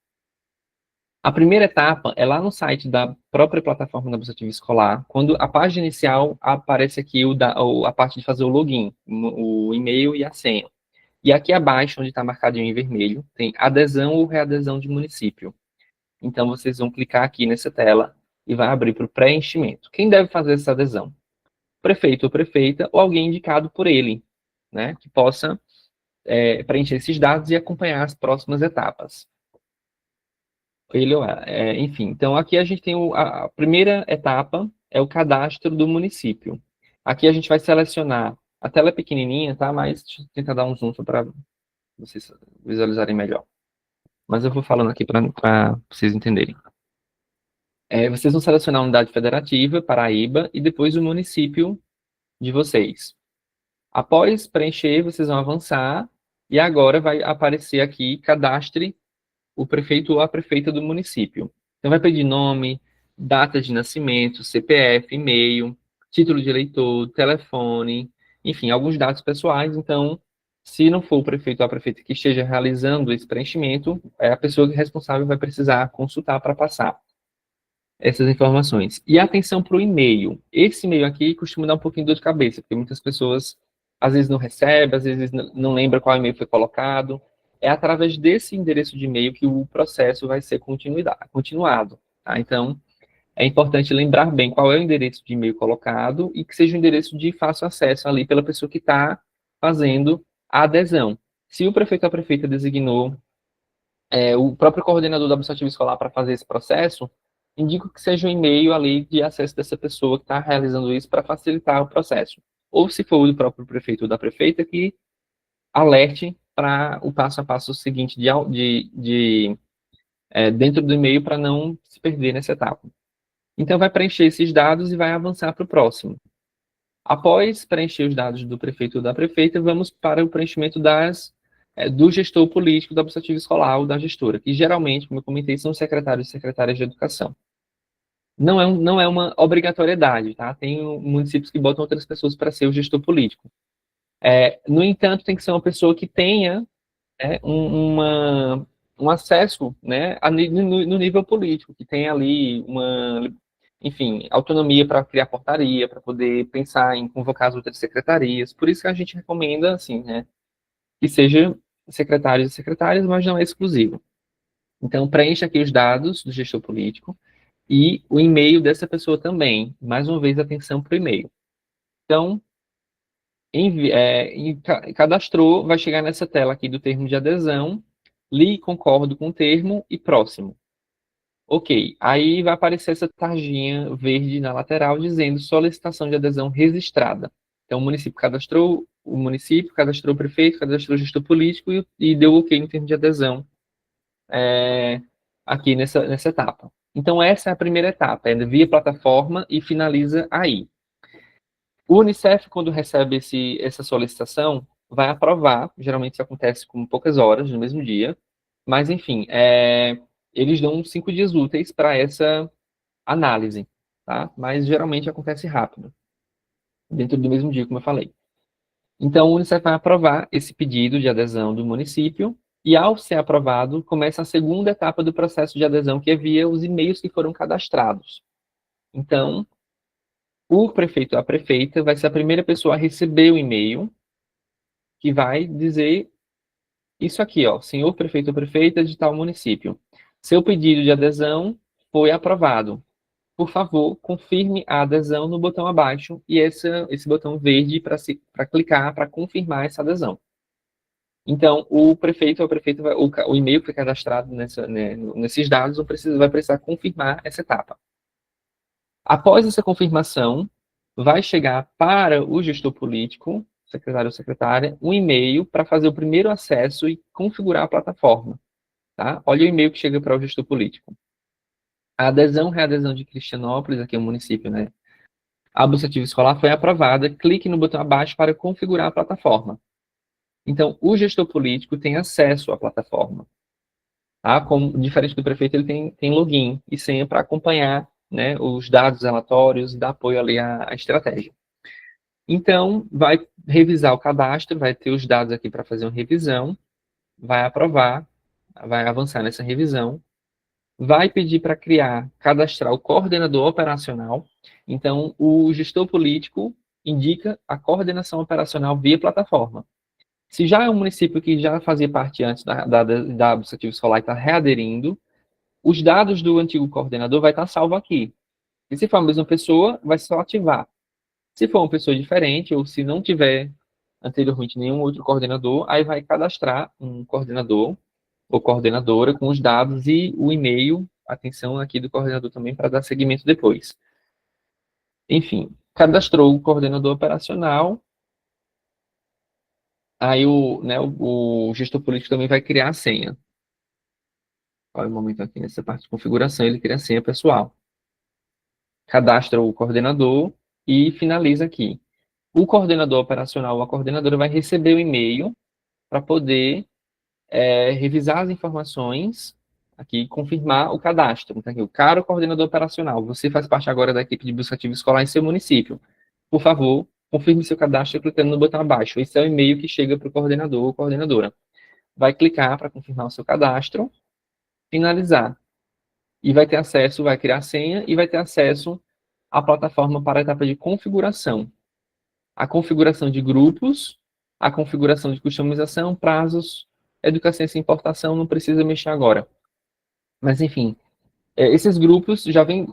A primeira etapa é lá no site da própria plataforma da Buscativa Escolar, quando a página inicial aparece aqui a parte de fazer o login, o e-mail e a senha. E aqui abaixo, onde está marcadinho em vermelho, tem adesão ou readesão de município. Então, vocês vão clicar aqui nessa tela e vai abrir para o preenchimento. Quem deve fazer essa adesão? Prefeito ou prefeita, ou alguém indicado por ele, né, que possa preencher esses dados e acompanhar as próximas etapas. Ele ou ela, enfim. Então, aqui a gente tem a primeira etapa, é o cadastro do município. Aqui a gente vai selecionar, a tela é pequenininha, tá, mas deixa eu tentar dar um zoom para vocês visualizarem melhor. Mas eu vou falando aqui para vocês entenderem. Vocês vão selecionar a unidade federativa, Paraíba, e depois o município de vocês. Após preencher, vocês vão avançar, e agora vai aparecer aqui, cadastre o prefeito ou a prefeita do município. Então, vai pedir nome, data de nascimento, CPF, e-mail, título de eleitor, telefone, enfim, alguns dados pessoais. Então, se não for o prefeito ou a prefeita que esteja realizando esse preenchimento, a pessoa responsável vai precisar consultar para passar essas informações. E atenção para o e-mail. Esse e-mail aqui costuma dar um pouquinho de dor de cabeça, porque muitas pessoas às vezes não recebem, às vezes não lembram qual e-mail foi colocado. É através desse endereço de e-mail que o processo vai ser continuado. Tá? Então, é importante lembrar bem qual é o endereço de e-mail colocado e que seja um endereço de fácil acesso ali pela pessoa que está fazendo a adesão. Se o prefeito ou a prefeita designou o próprio coordenador da administrativa escolar para fazer esse processo, indico que seja um e-mail ali de acesso dessa pessoa que está realizando isso para facilitar o processo. Ou se for do próprio prefeito ou da prefeita, que alerte para o passo a passo seguinte dentro do e-mail para não se perder nessa etapa. Então, vai preencher esses dados e vai avançar para o próximo. Após preencher os dados do prefeito ou da prefeita, vamos para o preenchimento do gestor político da administrativa escolar ou da gestora, que geralmente, como eu comentei, são secretários e secretárias de educação. Não é uma obrigatoriedade, tá? Tem municípios que botam outras pessoas para ser o gestor político. No entanto, tem que ser uma pessoa que tenha um acesso, né, no nível político, que tenha ali enfim, autonomia para criar portaria, para poder pensar em convocar as outras secretarias. Por isso que a gente recomenda, assim, né, que seja secretários e secretárias, mas não é exclusivo. Então, preencha aqui os dados do gestor político e o e-mail dessa pessoa também. Mais uma vez, atenção para o e-mail. Então, cadastrou, vai chegar nessa tela aqui do termo de adesão, li, concordo com o termo e próximo. Ok, aí vai aparecer essa tarjinha verde na lateral dizendo solicitação de adesão registrada. Então, o município cadastrou o prefeito, cadastrou o gestor político e deu ok no termo de adesão aqui nessa etapa. Então, essa é a primeira etapa, é via plataforma e finaliza aí. O Unicef, quando recebe essa solicitação, vai aprovar, geralmente isso acontece com poucas horas no mesmo dia, mas, enfim, eles dão 5 dias úteis para essa análise, tá? Mas geralmente acontece rápido, dentro do mesmo dia, como eu falei. Então, o Unicef vai aprovar esse pedido de adesão do município, e ao ser aprovado, começa a segunda etapa do processo de adesão, que é via os e-mails que foram cadastrados. Então, o prefeito ou a prefeita vai ser a primeira pessoa a receber o e-mail, que vai dizer isso aqui, ó, senhor prefeito ou prefeita de tal município. Seu pedido de adesão foi aprovado. Por favor, confirme a adesão no botão abaixo e esse botão verde para clicar para confirmar essa adesão. Então, o prefeito ou a prefeita, o e-mail que foi cadastrado nesses dados vai precisar confirmar essa etapa. Após essa confirmação, vai chegar para o gestor político, secretário ou secretária, um e-mail para fazer o primeiro acesso e configurar a plataforma. Tá? Olha o e-mail que chega para o gestor político. A readesão de Cristianópolis, aqui é o município, né? A bolsa ativa escolar foi aprovada. Clique no botão abaixo para configurar a plataforma. Então, o gestor político tem acesso à plataforma. Tá? Diferente do prefeito, ele tem login e senha para acompanhar, né, os dados relatórios e dar apoio ali à estratégia. Então, vai revisar o cadastro, vai ter os dados aqui para fazer uma revisão, vai aprovar, vai avançar nessa revisão, vai pedir para cadastrar o coordenador operacional. Então, o gestor político indica a coordenação operacional via plataforma. Se já é um município que já fazia parte antes da Bolsa Escolar e está readerindo, os dados do antigo coordenador vai estar salvo aqui. E se for a mesma pessoa, vai só ativar. Se for uma pessoa diferente, ou se não tiver anteriormente nenhum outro coordenador, aí vai cadastrar um coordenador ou coordenadora com os dados e o e-mail, atenção aqui do coordenador também, para dar seguimento depois. Enfim, cadastrou o coordenador operacional, aí o gestor político também vai criar a senha. Olha o momento aqui nessa parte de configuração, ele cria a senha pessoal. Cadastra o coordenador e finaliza aqui. O coordenador operacional ou a coordenadora vai receber o e-mail para poder revisar as informações aqui e confirmar o cadastro. Então, aqui, o caro coordenador operacional, você faz parte agora da equipe de busca ativa escolar em seu município. Por favor, confirme seu cadastro clicando no botão abaixo. Esse é o e-mail que chega para o coordenador ou coordenadora. Vai clicar para confirmar o seu cadastro, finalizar. E vai ter acesso, vai criar a senha e vai ter acesso à plataforma para a etapa de configuração. A configuração de grupos, a configuração de customização, prazos, educação e importação, não precisa mexer agora. Mas, enfim, esses grupos já vem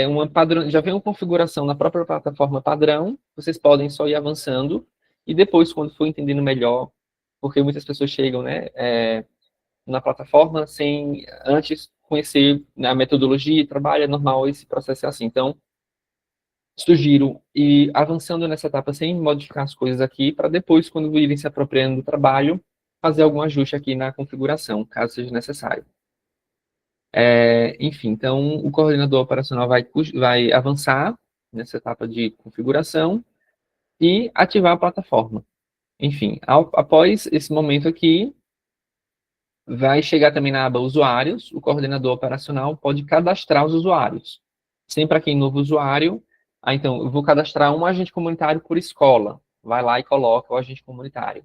uma configuração na própria plataforma padrão, vocês podem só ir avançando, e depois, quando for entendendo melhor, porque muitas pessoas chegam, né, na plataforma sem antes conhecer a metodologia de trabalho, é normal esse processo é assim. Então, sugiro ir avançando nessa etapa sem modificar as coisas aqui, para depois, quando irem se apropriando do trabalho, fazer algum ajuste aqui na configuração, caso seja necessário. Enfim, então, o coordenador operacional vai avançar nessa etapa de configuração e ativar a plataforma. Enfim, após esse momento aqui, vai chegar também na aba usuários, o coordenador operacional pode cadastrar os usuários. Sempre aqui em novo usuário, então, eu vou cadastrar um agente comunitário por escola. Vai lá e coloca o agente comunitário.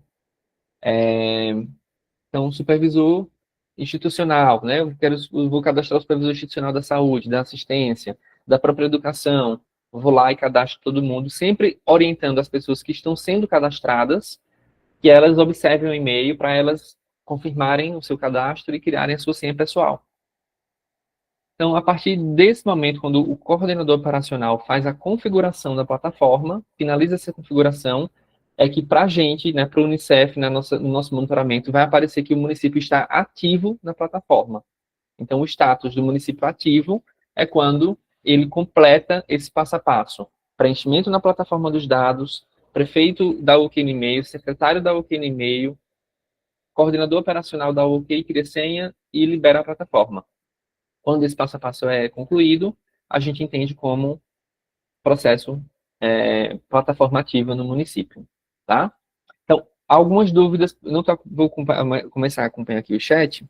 Então, supervisor institucional, né? Eu vou cadastrar o supervisor institucional da saúde, da assistência, da própria educação. Eu vou lá e cadastro todo mundo, sempre orientando as pessoas que estão sendo cadastradas, que elas observem o e-mail para elas confirmarem o seu cadastro e criarem a sua senha pessoal. Então, a partir desse momento, quando o coordenador operacional faz a configuração da plataforma, finaliza essa configuração, é que para a gente, né, para o Unicef, no nosso monitoramento, vai aparecer que o município está ativo na plataforma. Então, o status do município ativo é quando ele completa esse passo a passo. Preenchimento na plataforma dos dados, prefeito dá OK no e-mail, secretário dá OK no e-mail, coordenador operacional dá OK, cria senha e libera a plataforma. Quando esse passo a passo é concluído, a gente entende como processo plataforma ativa no município, tá? Então, algumas dúvidas, vou começar a acompanhar aqui o chat,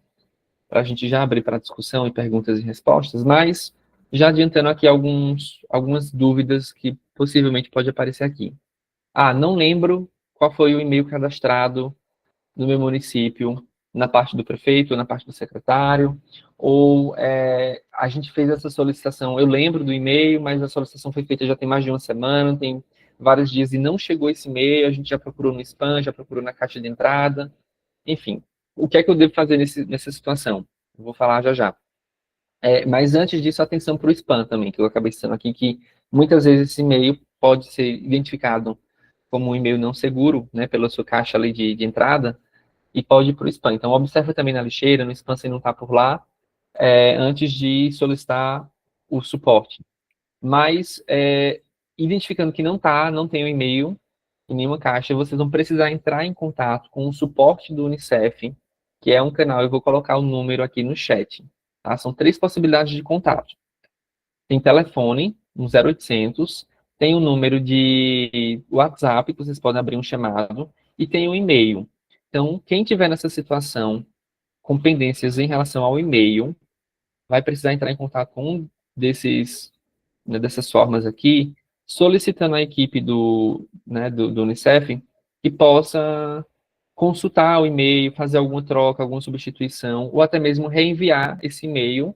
para a gente já abrir para discussão e perguntas e respostas, mas já adiantando aqui algumas dúvidas que possivelmente pode aparecer aqui. Não lembro qual foi o e-mail cadastrado no meu município, na parte do prefeito, na parte do secretário, ou a gente fez essa solicitação, eu lembro do e-mail, mas a solicitação foi feita já tem mais de uma semana, tem vários dias e não chegou esse e-mail, a gente já procurou no spam, já procurou na caixa de entrada, enfim. O que é que eu devo fazer nessa situação? Eu vou falar já já. Mas antes disso, atenção para o spam também, que eu acabei citando aqui, que muitas vezes esse e-mail pode ser identificado como um e-mail não seguro, né, pela sua caixa ali de entrada, e pode ir para o spam. Então, observa também na lixeira, no spam, se não está por lá, antes de solicitar o suporte. Mas, identificando que não tem o e-mail em nenhuma caixa, vocês vão precisar entrar em contato com o suporte do Unicef, que é um canal, eu vou colocar o número aqui no chat. Tá? São 3 possibilidades de contato. Tem telefone, um 0800, tem o número de WhatsApp, que vocês podem abrir um chamado, e tem o e-mail. Então, quem tiver nessa situação com pendências em relação ao e-mail, vai precisar entrar em contato com um dessas formas aqui, solicitando à equipe do Unicef que possa consultar o e-mail, fazer alguma troca, alguma substituição, ou até mesmo reenviar esse e-mail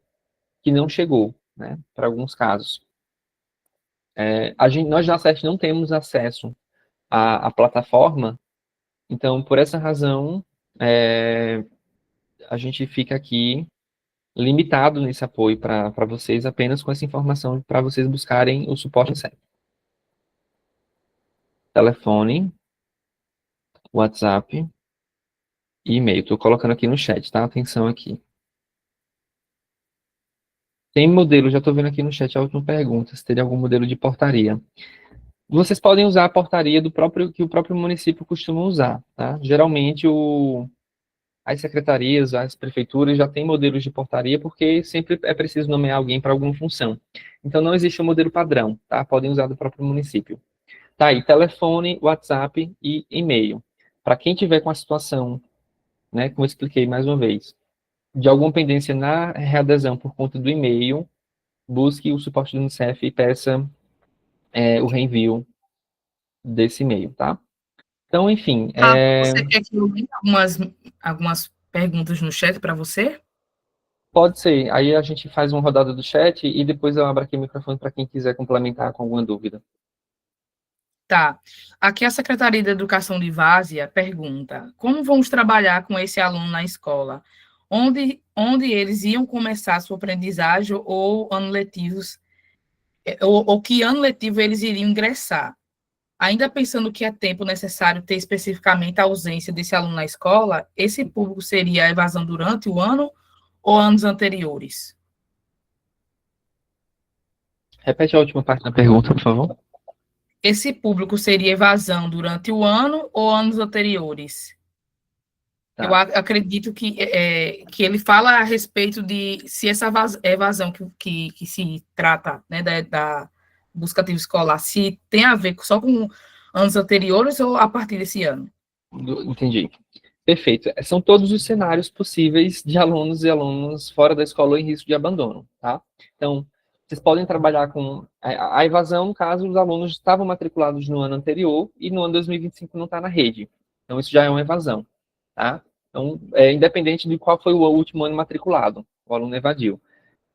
que não chegou, né, para alguns casos. Nós na CERT não temos acesso à plataforma, então, por essa razão, a gente fica aqui limitado nesse apoio para vocês, apenas com essa informação para vocês buscarem o suporte certo. Telefone, WhatsApp e e-mail. Estou colocando aqui no chat, tá? Atenção aqui. Tem modelo, já estou vendo aqui no chat a última pergunta, se teria algum modelo de portaria. Vocês podem usar a portaria que o próprio município costuma usar, tá? Geralmente, as secretarias, as prefeituras já têm modelos de portaria, porque sempre é preciso nomear alguém para alguma função. Então, não existe um modelo padrão, tá? Podem usar do próprio município. Tá aí, telefone, WhatsApp e e-mail. Para quem tiver com a situação, né, como eu expliquei mais uma vez, de alguma pendência na readesão por conta do e-mail, busque o suporte do Unicef e peça o reenvio desse e-mail, tá? Então, enfim... Você quer que eu leia algumas perguntas no chat para você? Pode ser. Aí a gente faz uma rodada do chat e depois eu abro aqui o microfone para quem quiser complementar com alguma dúvida. Tá. Aqui a Secretaria de Educação de Várzea pergunta: como vamos trabalhar com esse aluno na escola? Onde eles iam começar a sua aprendizagem ou ano letivos, ou que ano letivo eles iriam ingressar? Ainda pensando que é tempo necessário ter especificamente a ausência desse aluno na escola, esse público seria a evasão durante o ano ou anos anteriores? Repete a última parte da pergunta, por favor. Esse público seria evasão durante o ano ou anos anteriores? Tá. Eu acredito que ele fala a respeito de se essa evasão que se trata, né, da busca ativa escolar, se tem a ver só com anos anteriores ou a partir desse ano. Entendi. Perfeito. São todos os cenários possíveis de alunos e alunas fora da escola em risco de abandono, tá? Então, vocês podem trabalhar com a evasão, caso os alunos estavam matriculados no ano anterior e no ano 2025 não está na rede. Então, isso já é uma evasão, tá? Então, independente de qual foi o último ano matriculado, o aluno evadiu.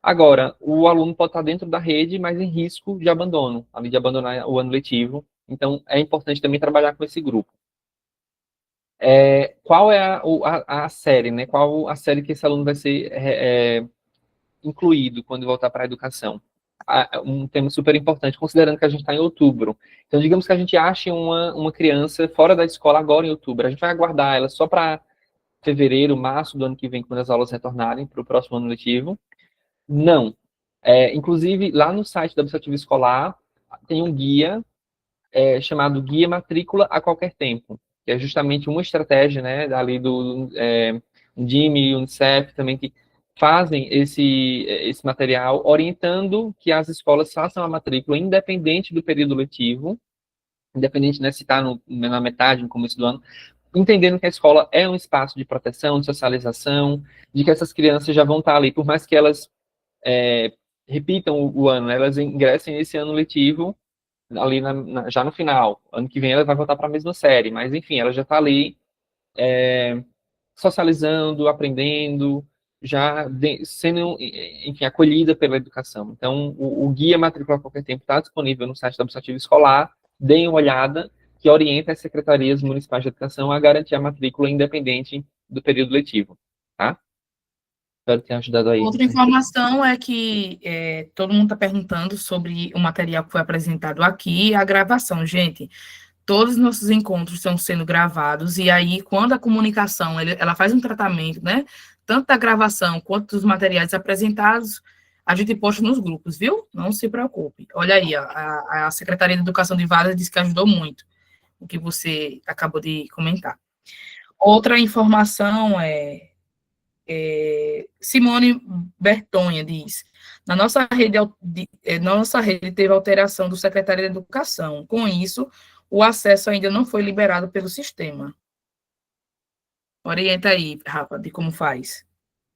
Agora, o aluno pode estar dentro da rede, mas em risco de abandono, ali de abandonar o ano letivo. Então, é importante também trabalhar com esse grupo. Qual é a série, né? Qual a série que esse aluno vai ser incluído quando voltar para a educação? Um tema super importante, considerando que a gente está em outubro. Então, digamos que a gente ache uma criança fora da escola agora em outubro. A gente vai aguardar ela só para fevereiro, março do ano que vem, quando as aulas retornarem para o próximo ano letivo? Não. Inclusive, lá no site da Observativa Escolar, tem um guia chamado Guia Matrícula a Qualquer Tempo, que é justamente uma estratégia, né, ali do DIME, Unicef, também, que fazem esse material, orientando que as escolas façam a matrícula independente do período letivo, independente, né, se está na metade, no começo do ano, entendendo que a escola é um espaço de proteção, de socialização, de que essas crianças já vão estar ali, por mais que elas repitam o ano, né, elas ingressem nesse ano letivo ali já no final. Ano que vem ela vai voltar para a mesma série, mas enfim, ela já está ali socializando, aprendendo, sendo, enfim, acolhida pela educação. Então, o Guia Matrícula a Qualquer Tempo está disponível no site da Observativa Escolar, deem uma olhada, que orienta as secretarias municipais de educação a garantir a matrícula independente do período letivo, tá? Espero ter ajudado aí. Outra informação é que todo mundo está perguntando sobre o material que foi apresentado aqui, a gravação. Gente, todos os nossos encontros estão sendo gravados, e aí, quando a comunicação ela faz um tratamento, né, tanto da gravação quanto dos materiais apresentados, a gente posta nos grupos, viu? Não se preocupe. Olha aí, a Secretaria de Educação de Vargas disse que ajudou muito, o que você acabou de comentar. Outra informação Simone Bertonha diz: na nossa rede teve alteração do secretário de Educação. Com isso, o acesso ainda não foi liberado pelo sistema. Orienta aí, Rafa, de como faz.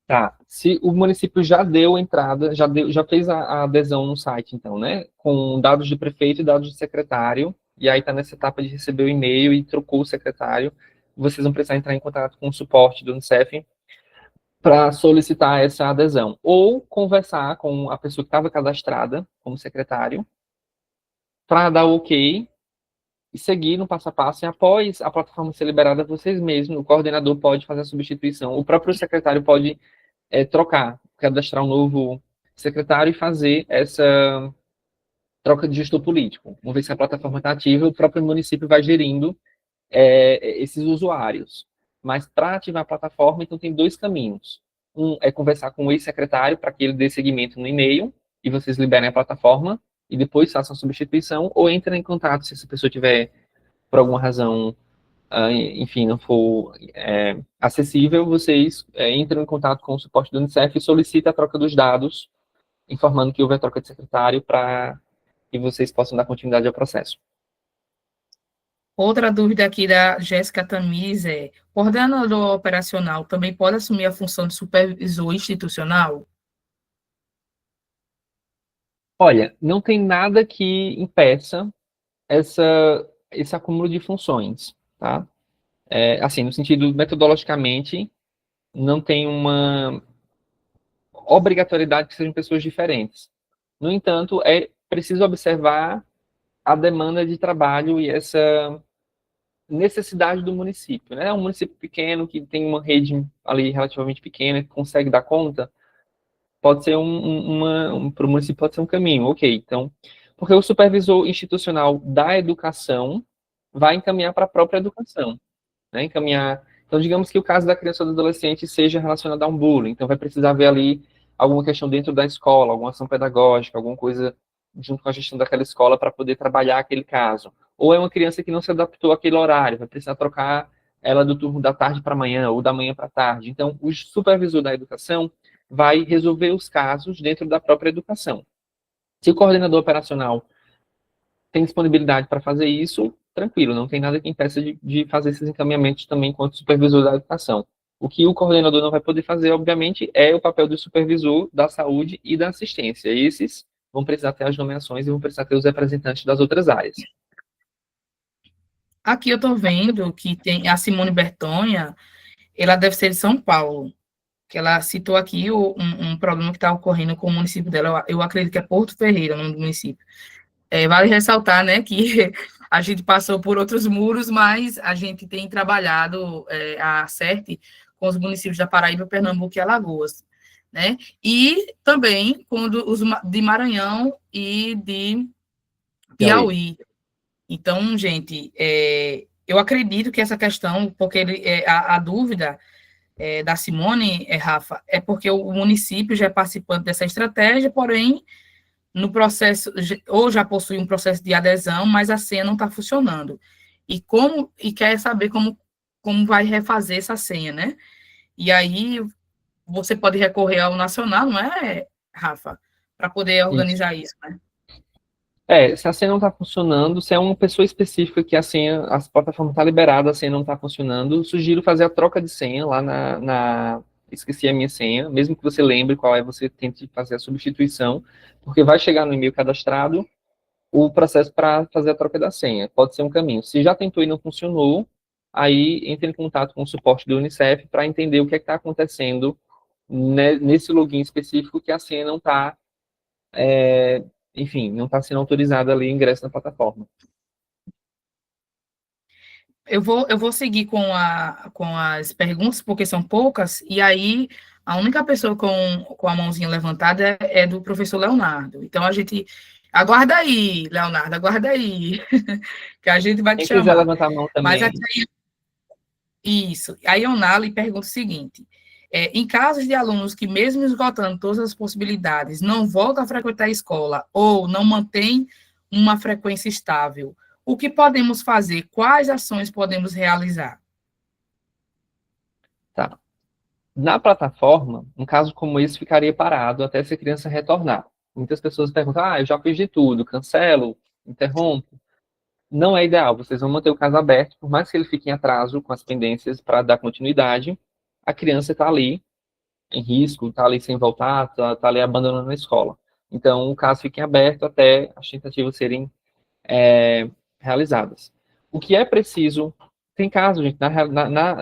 Tá. Se o município já deu entrada, já fez a adesão no site, então, né? Com dados de prefeito e dados de secretário, e aí está nessa etapa de receber o e-mail e trocou o secretário, vocês vão precisar entrar em contato com o suporte do Unicef para solicitar essa adesão. Ou conversar com a pessoa que estava cadastrada como secretário, para dar o ok e seguir no passo a passo, e após a plataforma ser liberada, vocês mesmos, o coordenador pode fazer a substituição, o próprio secretário pode trocar, cadastrar um novo secretário e fazer essa troca de gestor político. Uma vez que a plataforma está ativa, o próprio município vai gerindo esses usuários. Mas para ativar a plataforma, então tem dois caminhos. Um é conversar com o ex-secretário para que ele dê seguimento no e-mail e vocês liberem a plataforma e depois façam a substituição, ou entrem em contato se essa pessoa tiver, por alguma razão, enfim, não for acessível, vocês entram em contato com o suporte do Unicef e solicitam a troca dos dados, informando que houve a troca de secretário para que vocês possam dar continuidade ao processo. Outra dúvida aqui da Jéssica Tamiz é: coordenador operacional também pode assumir a função de supervisor institucional? Olha, não tem nada que impeça esse acúmulo de funções, tá? Assim, no sentido, metodologicamente, não tem uma obrigatoriedade que sejam pessoas diferentes. No entanto, é preciso observar a demanda de trabalho e essa necessidade do município, né? É um município pequeno que tem uma rede ali relativamente pequena, que consegue dar conta, pode ser para o município pode ser um caminho, ok. Então, porque o supervisor institucional da educação vai encaminhar para a própria educação, né? Encaminhar. Então, digamos que o caso da criança ou do adolescente seja relacionado a um bullying, então vai precisar ver ali alguma questão dentro da escola, alguma ação pedagógica, alguma coisa junto com a gestão daquela escola para poder trabalhar aquele caso. Ou é uma criança que não se adaptou àquele horário, vai precisar trocar ela do turno da tarde para amanhã ou da manhã para tarde. Então, o supervisor da educação vai resolver os casos dentro da própria educação. Se o coordenador operacional tem disponibilidade para fazer isso, tranquilo, não tem nada que impeça de fazer esses encaminhamentos também enquanto supervisor da educação. O que o coordenador não vai poder fazer, obviamente, é o papel do supervisor da saúde e da assistência. Esses vão precisar ter as nomeações e vão precisar ter os representantes das outras áreas. Aqui eu estou vendo que tem a Simone Bertonha, ela deve ser de São Paulo, que ela citou aqui um problema que está ocorrendo com o município dela. Eu acredito que é Porto Ferreira, o nome do município. Vale ressaltar, né, que a gente passou por outros muros, mas a gente tem trabalhado a CERT com os municípios da Paraíba, Pernambuco e Alagoas. né? E também quando os de Maranhão e de Piauí. Então, gente, eu acredito que essa questão, porque a dúvida da Simone, Rafa, é porque o município já é participante dessa estratégia, porém, no processo, ou já possui um processo de adesão, mas a senha não está funcionando. E quer saber como vai refazer essa senha, né? E aí você pode recorrer ao nacional, não é, Rafa? Para poder organizar isso, né? Se a senha não está funcionando, se é uma pessoa específica que a plataforma está liberada, a senha não está funcionando, sugiro fazer a troca de senha lá esqueci a minha senha, mesmo que você lembre qual é, você tente fazer a substituição, porque vai chegar no e-mail cadastrado o processo para fazer a troca da senha. Pode ser um caminho. Se já tentou e não funcionou, aí entre em contato com o suporte do Unicef para entender o que é que está acontecendo nesse login específico que a senha não está enfim, não está sendo autorizado ali o ingresso na plataforma. Eu vou seguir com as perguntas, porque são poucas, e aí a única pessoa com a mãozinha levantada é do professor Leonardo. Então, a gente... Aguarda aí, Leonardo, aguarda aí, que a gente vai te Quem quiser chamar. levantar a mão também. Mas isso. A Ionali pergunta o seguinte: em casos de alunos que, mesmo esgotando todas as possibilidades, não voltam a frequentar a escola ou não mantêm uma frequência estável, o que podemos fazer? Quais ações podemos realizar? Tá. Na plataforma, um caso como esse ficaria parado até essa criança retornar. Muitas pessoas perguntam, eu já fiz de tudo, cancelo, interrompo. Não é ideal, vocês vão manter o caso aberto, por mais que ele fique em atraso com as pendências para dar continuidade, a criança está ali em risco, está ali sem voltar, está ali abandonando a escola. Então, o caso fica em aberto até as tentativas serem realizadas. O que é preciso, tem casos, gente,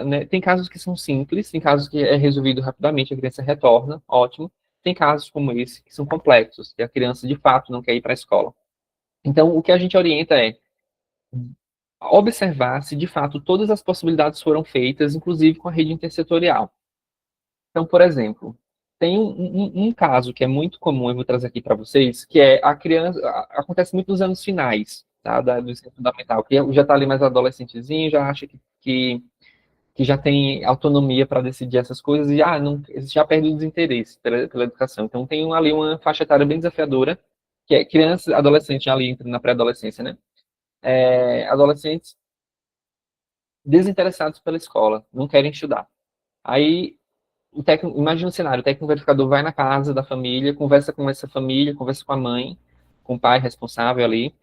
né, tem casos que são simples, tem casos que é resolvido rapidamente, a criança retorna, ótimo. Tem casos como esse que são complexos, que a criança de fato não quer ir para a escola. Então, o que a gente orienta é observar se de fato todas as possibilidades foram feitas, inclusive com a rede intersetorial. Então, por exemplo, tem um caso que é muito comum, eu vou trazer aqui para vocês, que é a criança, acontece muito nos anos finais, tá, do ensino fundamental, que já está ali mais adolescentezinho, já acha que já tem autonomia para decidir essas coisas e não, já perde o desinteresse pela educação. Então, tem ali uma faixa etária bem desafiadora, que é criança, adolescente, ali entra na pré-adolescência, né? Adolescentes desinteressados pela escola, não querem estudar. Aí, imagina um cenário, o técnico verificador vai na casa da família, conversa com essa família, conversa com a mãe, com o pai responsável ali,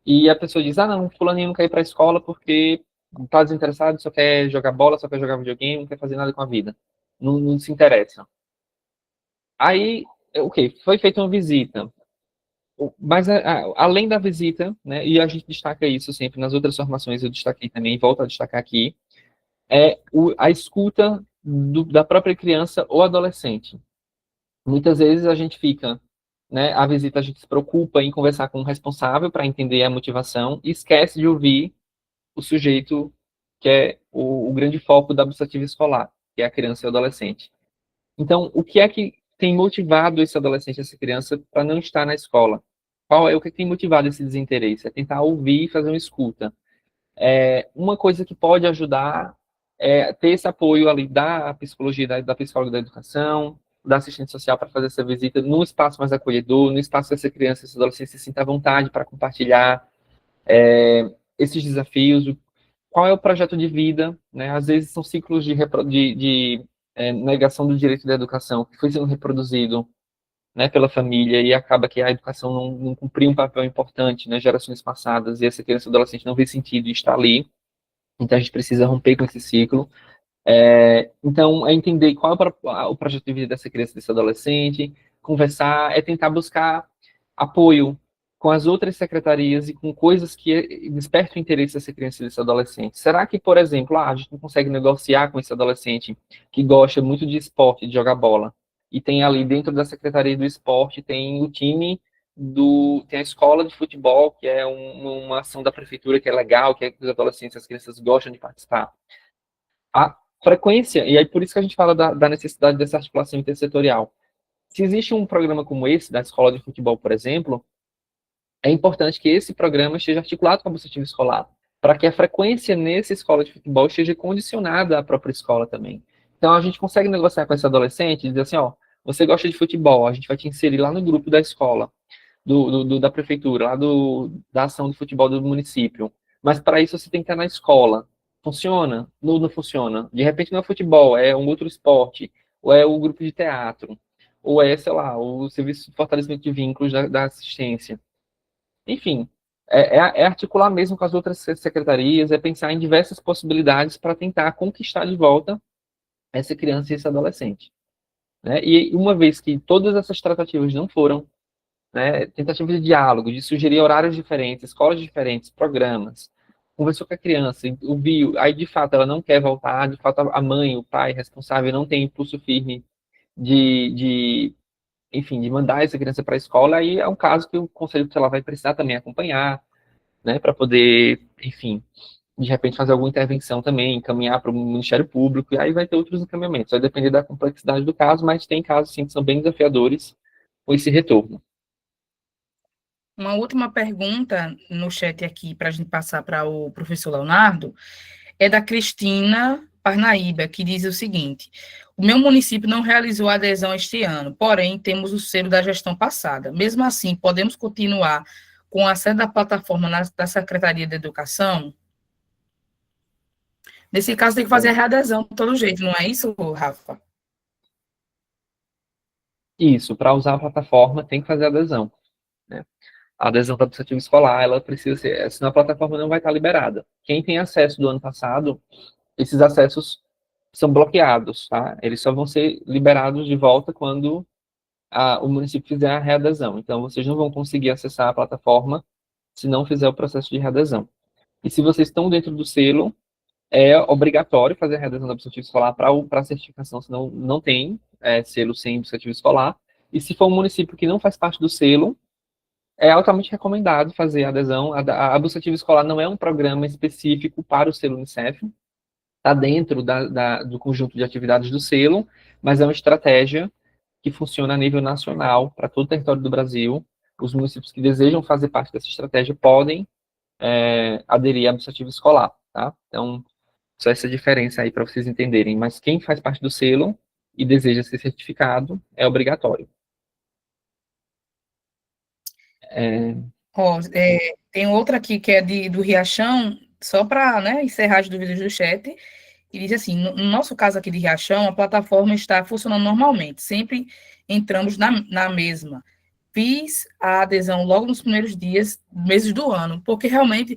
e a pessoa diz, não, fulaninho não quer ir para a escola porque está desinteressado, só quer jogar bola, só quer jogar videogame, não quer fazer nada com a vida. Não se interessa. Aí, ok, foi feita uma visita. Mas, além da visita, né, e a gente destaca isso sempre nas outras formações, eu destaquei também, volto a destacar aqui, a escuta da própria criança ou adolescente. Muitas vezes a gente fica, né, a visita a gente se preocupa em conversar com o responsável para entender a motivação e esquece de ouvir o sujeito que é o grande foco da buscativa escolar, que é a criança e o adolescente. Então, o que é que tem motivado esse adolescente, essa criança, para não estar na escola? O que tem motivado esse desinteresse? É tentar ouvir e fazer uma escuta. Uma coisa que pode ajudar é ter esse apoio ali da psicologia, da psicóloga da educação, da assistente social para fazer essa visita num espaço mais acolhedor, no espaço que essa criança, esse adolescente se sinta à vontade para compartilhar esses desafios, qual é o projeto de vida, né? Às vezes são ciclos de negação do direito da educação que foi sendo reproduzido, né, pela família e acaba que a educação não cumpriu um papel importante nas gerações passadas e essa criança e adolescente não vê sentido em estar ali. Então a gente precisa romper com esse ciclo. Então, é entender qual é o projeto de vida dessa criança, desse adolescente, conversar, tentar buscar apoio com as outras secretarias e com coisas que despertam o interesse dessa criança e desse adolescente. Será que, por exemplo, a gente não consegue negociar com esse adolescente que gosta muito de esporte, de jogar bola, e tem ali dentro da secretaria do esporte, tem o time tem a escola de futebol, que é uma ação da prefeitura que é legal, que os adolescentes, as crianças gostam de participar. A frequência, e aí por isso que a gente fala da necessidade dessa articulação intersetorial. Se existe um programa como esse, da escola de futebol, por exemplo, é importante que esse programa esteja articulado com a bolsa ativa escolar, para que a frequência nessa escola de futebol esteja condicionada à própria escola também. Então, a gente consegue negociar com esse adolescente e dizer assim, ó, você gosta de futebol, a gente vai te inserir lá no grupo da escola, da prefeitura, lá da ação de futebol do município. Mas para isso você tem que estar na escola. Funciona? Não funciona. De repente não é futebol, é um outro esporte, ou é o grupo de teatro, ou é, sei lá, o serviço de fortalecimento de vínculos da assistência. Enfim, é articular mesmo com as outras secretarias, é pensar em diversas possibilidades para tentar conquistar de volta essa criança e esse adolescente. Né? E uma vez que todas essas tratativas não foram, né, tentativa de diálogo, de sugerir horários diferentes, escolas diferentes, programas, conversou com a criança, ouviu, aí de fato ela não quer voltar, de fato a mãe, o pai responsável não tem impulso firme enfim, de mandar essa criança para a escola, aí é um caso que o conselho tutelar vai precisar também acompanhar, né, para poder, enfim, de repente fazer alguma intervenção também, encaminhar para o Ministério Público, e aí vai ter outros encaminhamentos, vai depender da complexidade do caso, mas tem casos, sim, que são bem desafiadores com esse retorno. Uma última pergunta no chat aqui, para a gente passar para o professor Leonardo, é da Cristina Parnaíba, que diz o seguinte: o meu município não realizou a adesão este ano, porém temos o selo da gestão passada. Mesmo assim, podemos continuar com a sede da plataforma da Secretaria de Educação? Nesse caso, tem que fazer a readesão de todo jeito, não é isso, Rafa? Isso, para usar a plataforma tem que fazer adesão, né? A adesão da iniciativa escolar, ela precisa ser, senão a plataforma não vai estar liberada. Quem tem acesso do ano passado, esses acessos são bloqueados, tá? Eles só vão ser liberados de volta quando o município fizer a readesão. Então, vocês não vão conseguir acessar a plataforma se não fizer o processo de readesão. E se vocês estão dentro do selo, é obrigatório fazer a readesão da iniciativa escolar para a certificação, senão não tem selo sem iniciativa escolar. E se for um município que não faz parte do selo, é altamente recomendado fazer a adesão. A bolsa ativa escolar não é um programa específico para o selo Unicef, está dentro do conjunto de atividades do selo, mas é uma estratégia que funciona a nível nacional para todo o território do Brasil. Os municípios que desejam fazer parte dessa estratégia podem aderir à bolsa ativa escolar, tá? Então, só essa diferença aí para vocês entenderem. Mas quem faz parte do selo e deseja ser certificado é obrigatório. Tem outra aqui que é do Riachão, só para, né, encerrar as dúvidas do chat, e diz assim: no nosso caso aqui de Riachão, a plataforma está funcionando normalmente, sempre entramos na mesma. Fiz a adesão logo nos primeiros meses do ano, porque realmente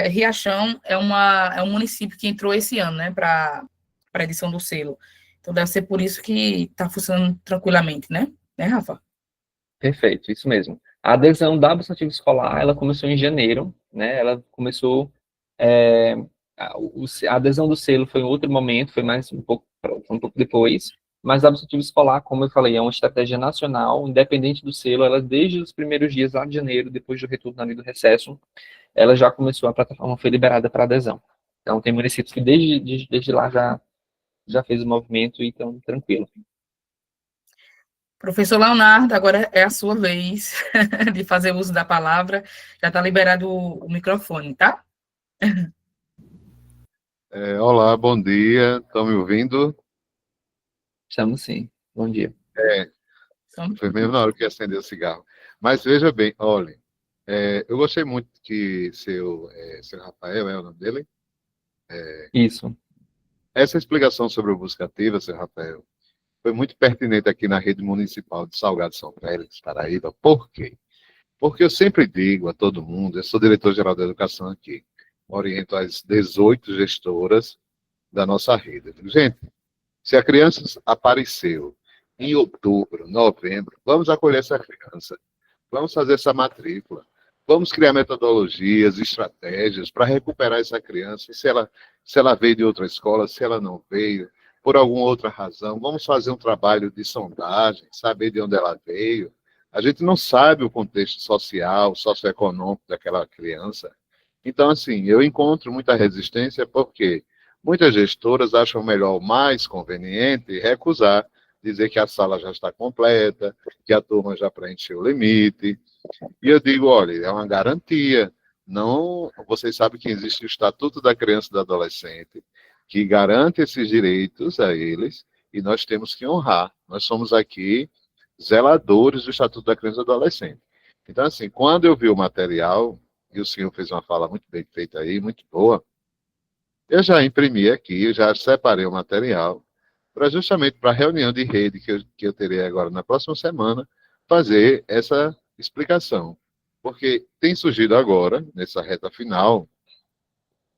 Riachão é um município que entrou esse ano, né, para a edição do selo. Então deve ser por isso que está funcionando tranquilamente, né, Rafa? Perfeito, isso mesmo. A adesão da bolsa ativa escolar, ela começou em janeiro, né? Ela começou a adesão do selo foi em outro momento, foi um pouco depois, mas a bolsa ativa escolar, como eu falei, é uma estratégia nacional, independente do selo, ela desde os primeiros dias lá de janeiro, depois do retorno ali do recesso, ela já começou, a plataforma foi liberada para adesão. Então, tem municípios que desde lá já fez o movimento, então, tranquilo. Professor Leonardo, agora é a sua vez de fazer uso da palavra. Já está liberado o microfone, tá? Olá, bom dia. Estão me ouvindo? Estamos sim. Bom dia. Foi mesmo na hora que acendeu o cigarro. Mas veja bem, olha, eu gostei muito que seu Rafael, é o nome dele? Isso. Essa explicação sobre o busca ativa, seu Rafael, foi muito pertinente aqui na rede municipal de Salgado São Félix, Paraíba. Por quê? Porque eu sempre digo a todo mundo, eu sou diretor-geral da educação aqui, oriento as 18 gestoras da nossa rede. Gente, se a criança apareceu em outubro, novembro, vamos acolher essa criança, vamos fazer essa matrícula, vamos criar metodologias, estratégias para recuperar essa criança, se ela veio de outra escola, se ela não veio, por alguma outra razão, vamos fazer um trabalho de sondagem, saber de onde ela veio. A gente não sabe o contexto social, socioeconômico daquela criança. Então, assim, eu encontro muita resistência porque muitas gestoras acham melhor, mais conveniente, recusar dizer que a sala já está completa, que a turma já preencheu o limite. E eu digo, olha, é uma garantia. Não, vocês sabem que existe o Estatuto da Criança e do Adolescente, que garante esses direitos a eles, e nós temos que honrar. Nós somos aqui zeladores do Estatuto da Criança e do Adolescente. Então, assim, quando eu vi o material, e o senhor fez uma fala muito bem feita aí, muito boa, eu já imprimi aqui, eu já separei o material, para justamente para a reunião de rede que eu terei agora na próxima semana, fazer essa explicação. Porque tem surgido agora, nessa reta final,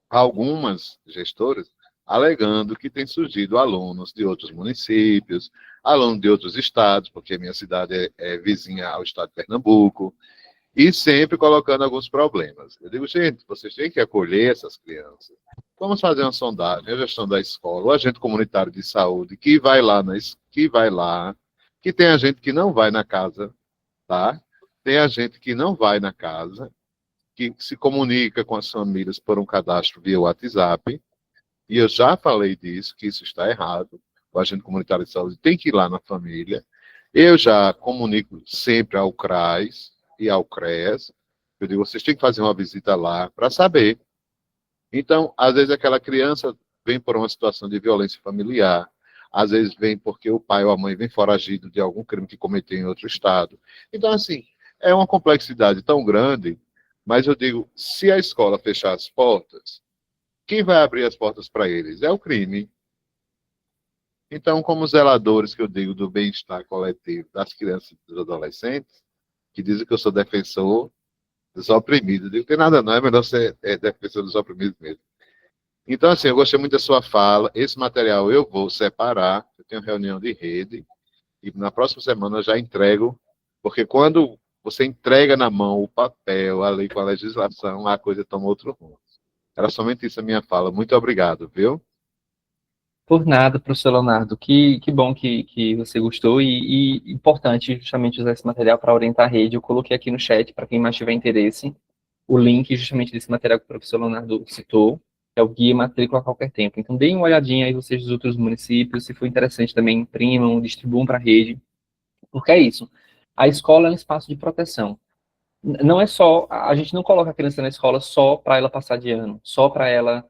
algumas gestoras alegando que tem surgido alunos de outros municípios, alunos de outros estados, porque minha cidade é vizinha ao estado de Pernambuco, e sempre colocando alguns problemas. Eu digo, gente, vocês têm que acolher essas crianças. Vamos fazer uma sondagem, a gestão da escola, o agente comunitário de saúde, que vai lá, que tem a gente que não vai na casa, tá? Tem a gente que não vai na casa, que se comunica com as famílias por um cadastro via WhatsApp, e eu já falei disso, que isso está errado. O agente comunitário de saúde tem que ir lá na família. Eu já comunico sempre ao CRAS e ao CREAS. Eu digo, vocês têm que fazer uma visita lá para saber. Então, às vezes aquela criança vem por uma situação de violência familiar, às vezes vem porque o pai ou a mãe vem foragido de algum crime que cometeu em outro estado. Então, assim, é uma complexidade tão grande, mas eu digo, se a escola fechar as portas, quem vai abrir as portas para eles? É o crime. Então, como zeladores que eu digo do bem-estar coletivo das crianças e dos adolescentes, que dizem que eu sou defensor dos oprimidos, eu digo, tem nada não, é melhor ser defensor dos oprimidos mesmo. Então, assim, eu gostei muito da sua fala, esse material eu vou separar, eu tenho reunião de rede, e na próxima semana eu já entrego, porque quando você entrega na mão o papel, a lei com a legislação, a coisa toma outro rumo. Era somente isso a minha fala. Muito obrigado, viu? Por nada, professor Leonardo. Que bom que você gostou e importante justamente usar esse material para orientar a rede. Eu coloquei aqui no chat para quem mais tiver interesse o link justamente desse material que o professor Leonardo citou, que é o Guia Matrícula a Qualquer Tempo. Então, deem uma olhadinha aí vocês dos outros municípios, se for interessante também, imprimam, distribuam para a rede, porque é isso. A escola é um espaço de proteção. Não é só, a gente não coloca a criança na escola só para ela passar de ano, só para ela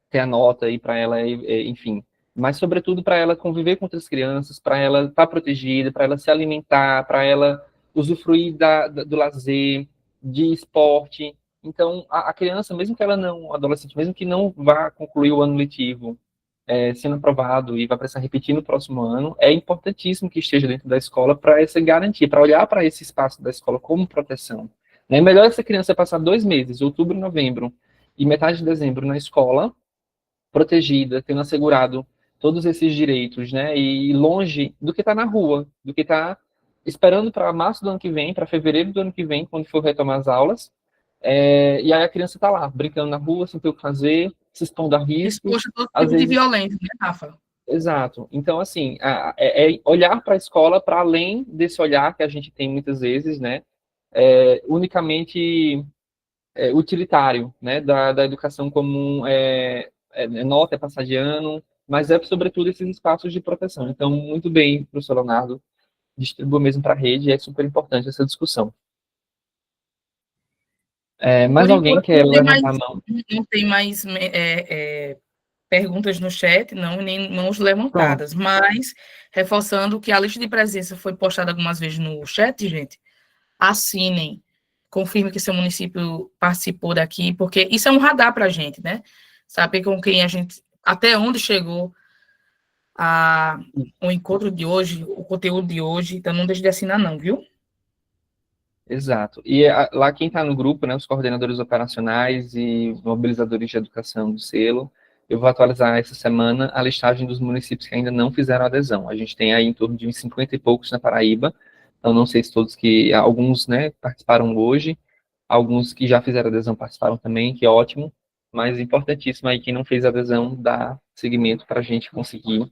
ter a nota e para ela, enfim, mas sobretudo para ela conviver com outras crianças, para ela estar protegida, para ela se alimentar, para ela usufruir do lazer, de esporte. Então, a criança, mesmo que ela não, adolescente, mesmo que não vá concluir o ano letivo, sendo aprovado e vai precisar repetir no próximo ano, é importantíssimo que esteja dentro da escola para essa garantia, para olhar para esse espaço da escola como proteção. É melhor essa criança passar 2 meses, outubro, novembro e metade de dezembro na escola, protegida, tendo assegurado todos esses direitos, né, e longe do que está na rua, do que está esperando para março do ano que vem, para fevereiro do ano que vem, quando for retomar as aulas, e aí a criança está lá, brincando na rua, sem ter o que fazer, se expondo a riscos. Exposto a todo às tipo de vezes... violência, né, Rafa? Exato. Então, assim, é olhar para a escola para além desse olhar que a gente tem muitas vezes, né, unicamente utilitário, né, da educação comum, nota, é passar de ano, mas é, sobretudo, esses espaços de proteção. Então, muito bem, professor Leonardo, distribua mesmo para a rede, é super importante essa discussão. Mais alguém quer levantar a mão? Não tem mais perguntas no chat, não, nem mãos levantadas, mas, reforçando que a lista de presença foi postada algumas vezes no chat, gente, assinem, confirme que seu município participou daqui, porque isso é um radar para a gente, né? Saber com quem a gente, até onde chegou o encontro de hoje, o conteúdo de hoje, então não deixe de assinar não, viu? Exato. E lá quem está no grupo, né, os coordenadores operacionais e mobilizadores de educação do selo, eu vou atualizar essa semana a listagem dos municípios que ainda não fizeram adesão. A gente tem aí em torno de uns 50 e poucos na Paraíba, então não sei se todos alguns, né, participaram hoje, alguns que já fizeram adesão participaram também, que é ótimo, mas importantíssimo aí quem não fez adesão, dar seguimento para a gente conseguir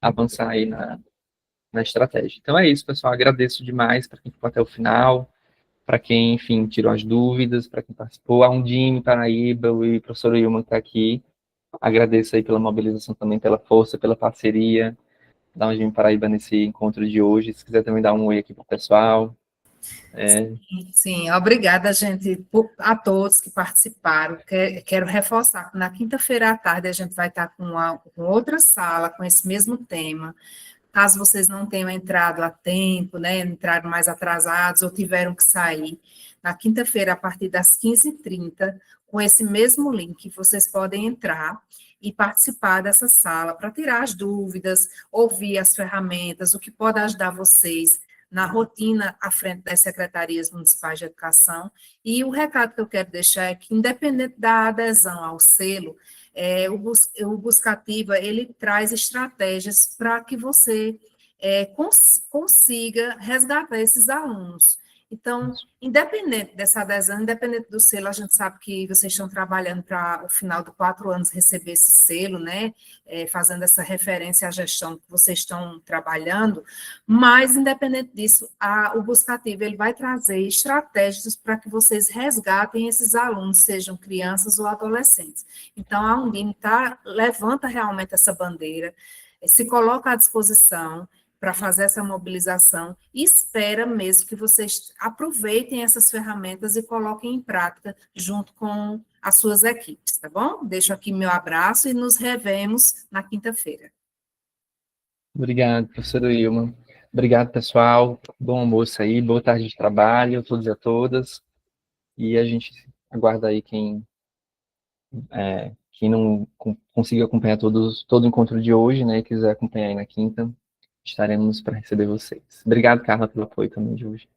avançar aí na estratégia. Então é isso, pessoal. Agradeço demais para quem ficou até o final, para quem, enfim, tirou as dúvidas, para quem participou, a Undime, Paraíba, e o professor Ilman que está aqui. Agradeço aí pela mobilização também, pela força, pela parceria. da Undime Paraíba nesse encontro de hoje. Se quiser também dar um oi aqui para o pessoal. Sim, obrigada, gente, a todos que participaram. Quero reforçar que na quinta-feira à tarde a gente vai estar com outra sala, com esse mesmo tema. Caso vocês não tenham entrado a tempo, né, entraram mais atrasados ou tiveram que sair, na quinta-feira, a partir das 15h30, com esse mesmo link, vocês podem entrar e participar dessa sala para tirar as dúvidas, ouvir as ferramentas, o que pode ajudar vocês na rotina à frente das secretarias municipais de educação. E o recado que eu quero deixar é que, independente da adesão ao selo, o Buscativa, ele traz estratégias para que você consiga resgatar esses alunos. Então, independente dessa adesão, independente do selo, a gente sabe que vocês estão trabalhando para, o final de 4 anos, receber esse selo, né, fazendo essa referência à gestão que vocês estão trabalhando, mas, independente disso, o Buscativa, ele vai trazer estratégias para que vocês resgatem esses alunos, sejam crianças ou adolescentes. Então, a Undime levanta realmente essa bandeira, se coloca à disposição para fazer essa mobilização e espera mesmo que vocês aproveitem essas ferramentas e coloquem em prática junto com as suas equipes, tá bom? Deixo aqui meu abraço e nos revemos na quinta-feira. Obrigado, professora Ilma. Obrigado, pessoal. Bom almoço aí, boa tarde de trabalho a todos e a todas. E a gente aguarda aí quem não consiga acompanhar todo o encontro de hoje, né, e quiser acompanhar aí na quinta, estaremos para receber vocês. Obrigado, Carla, pelo apoio também de hoje.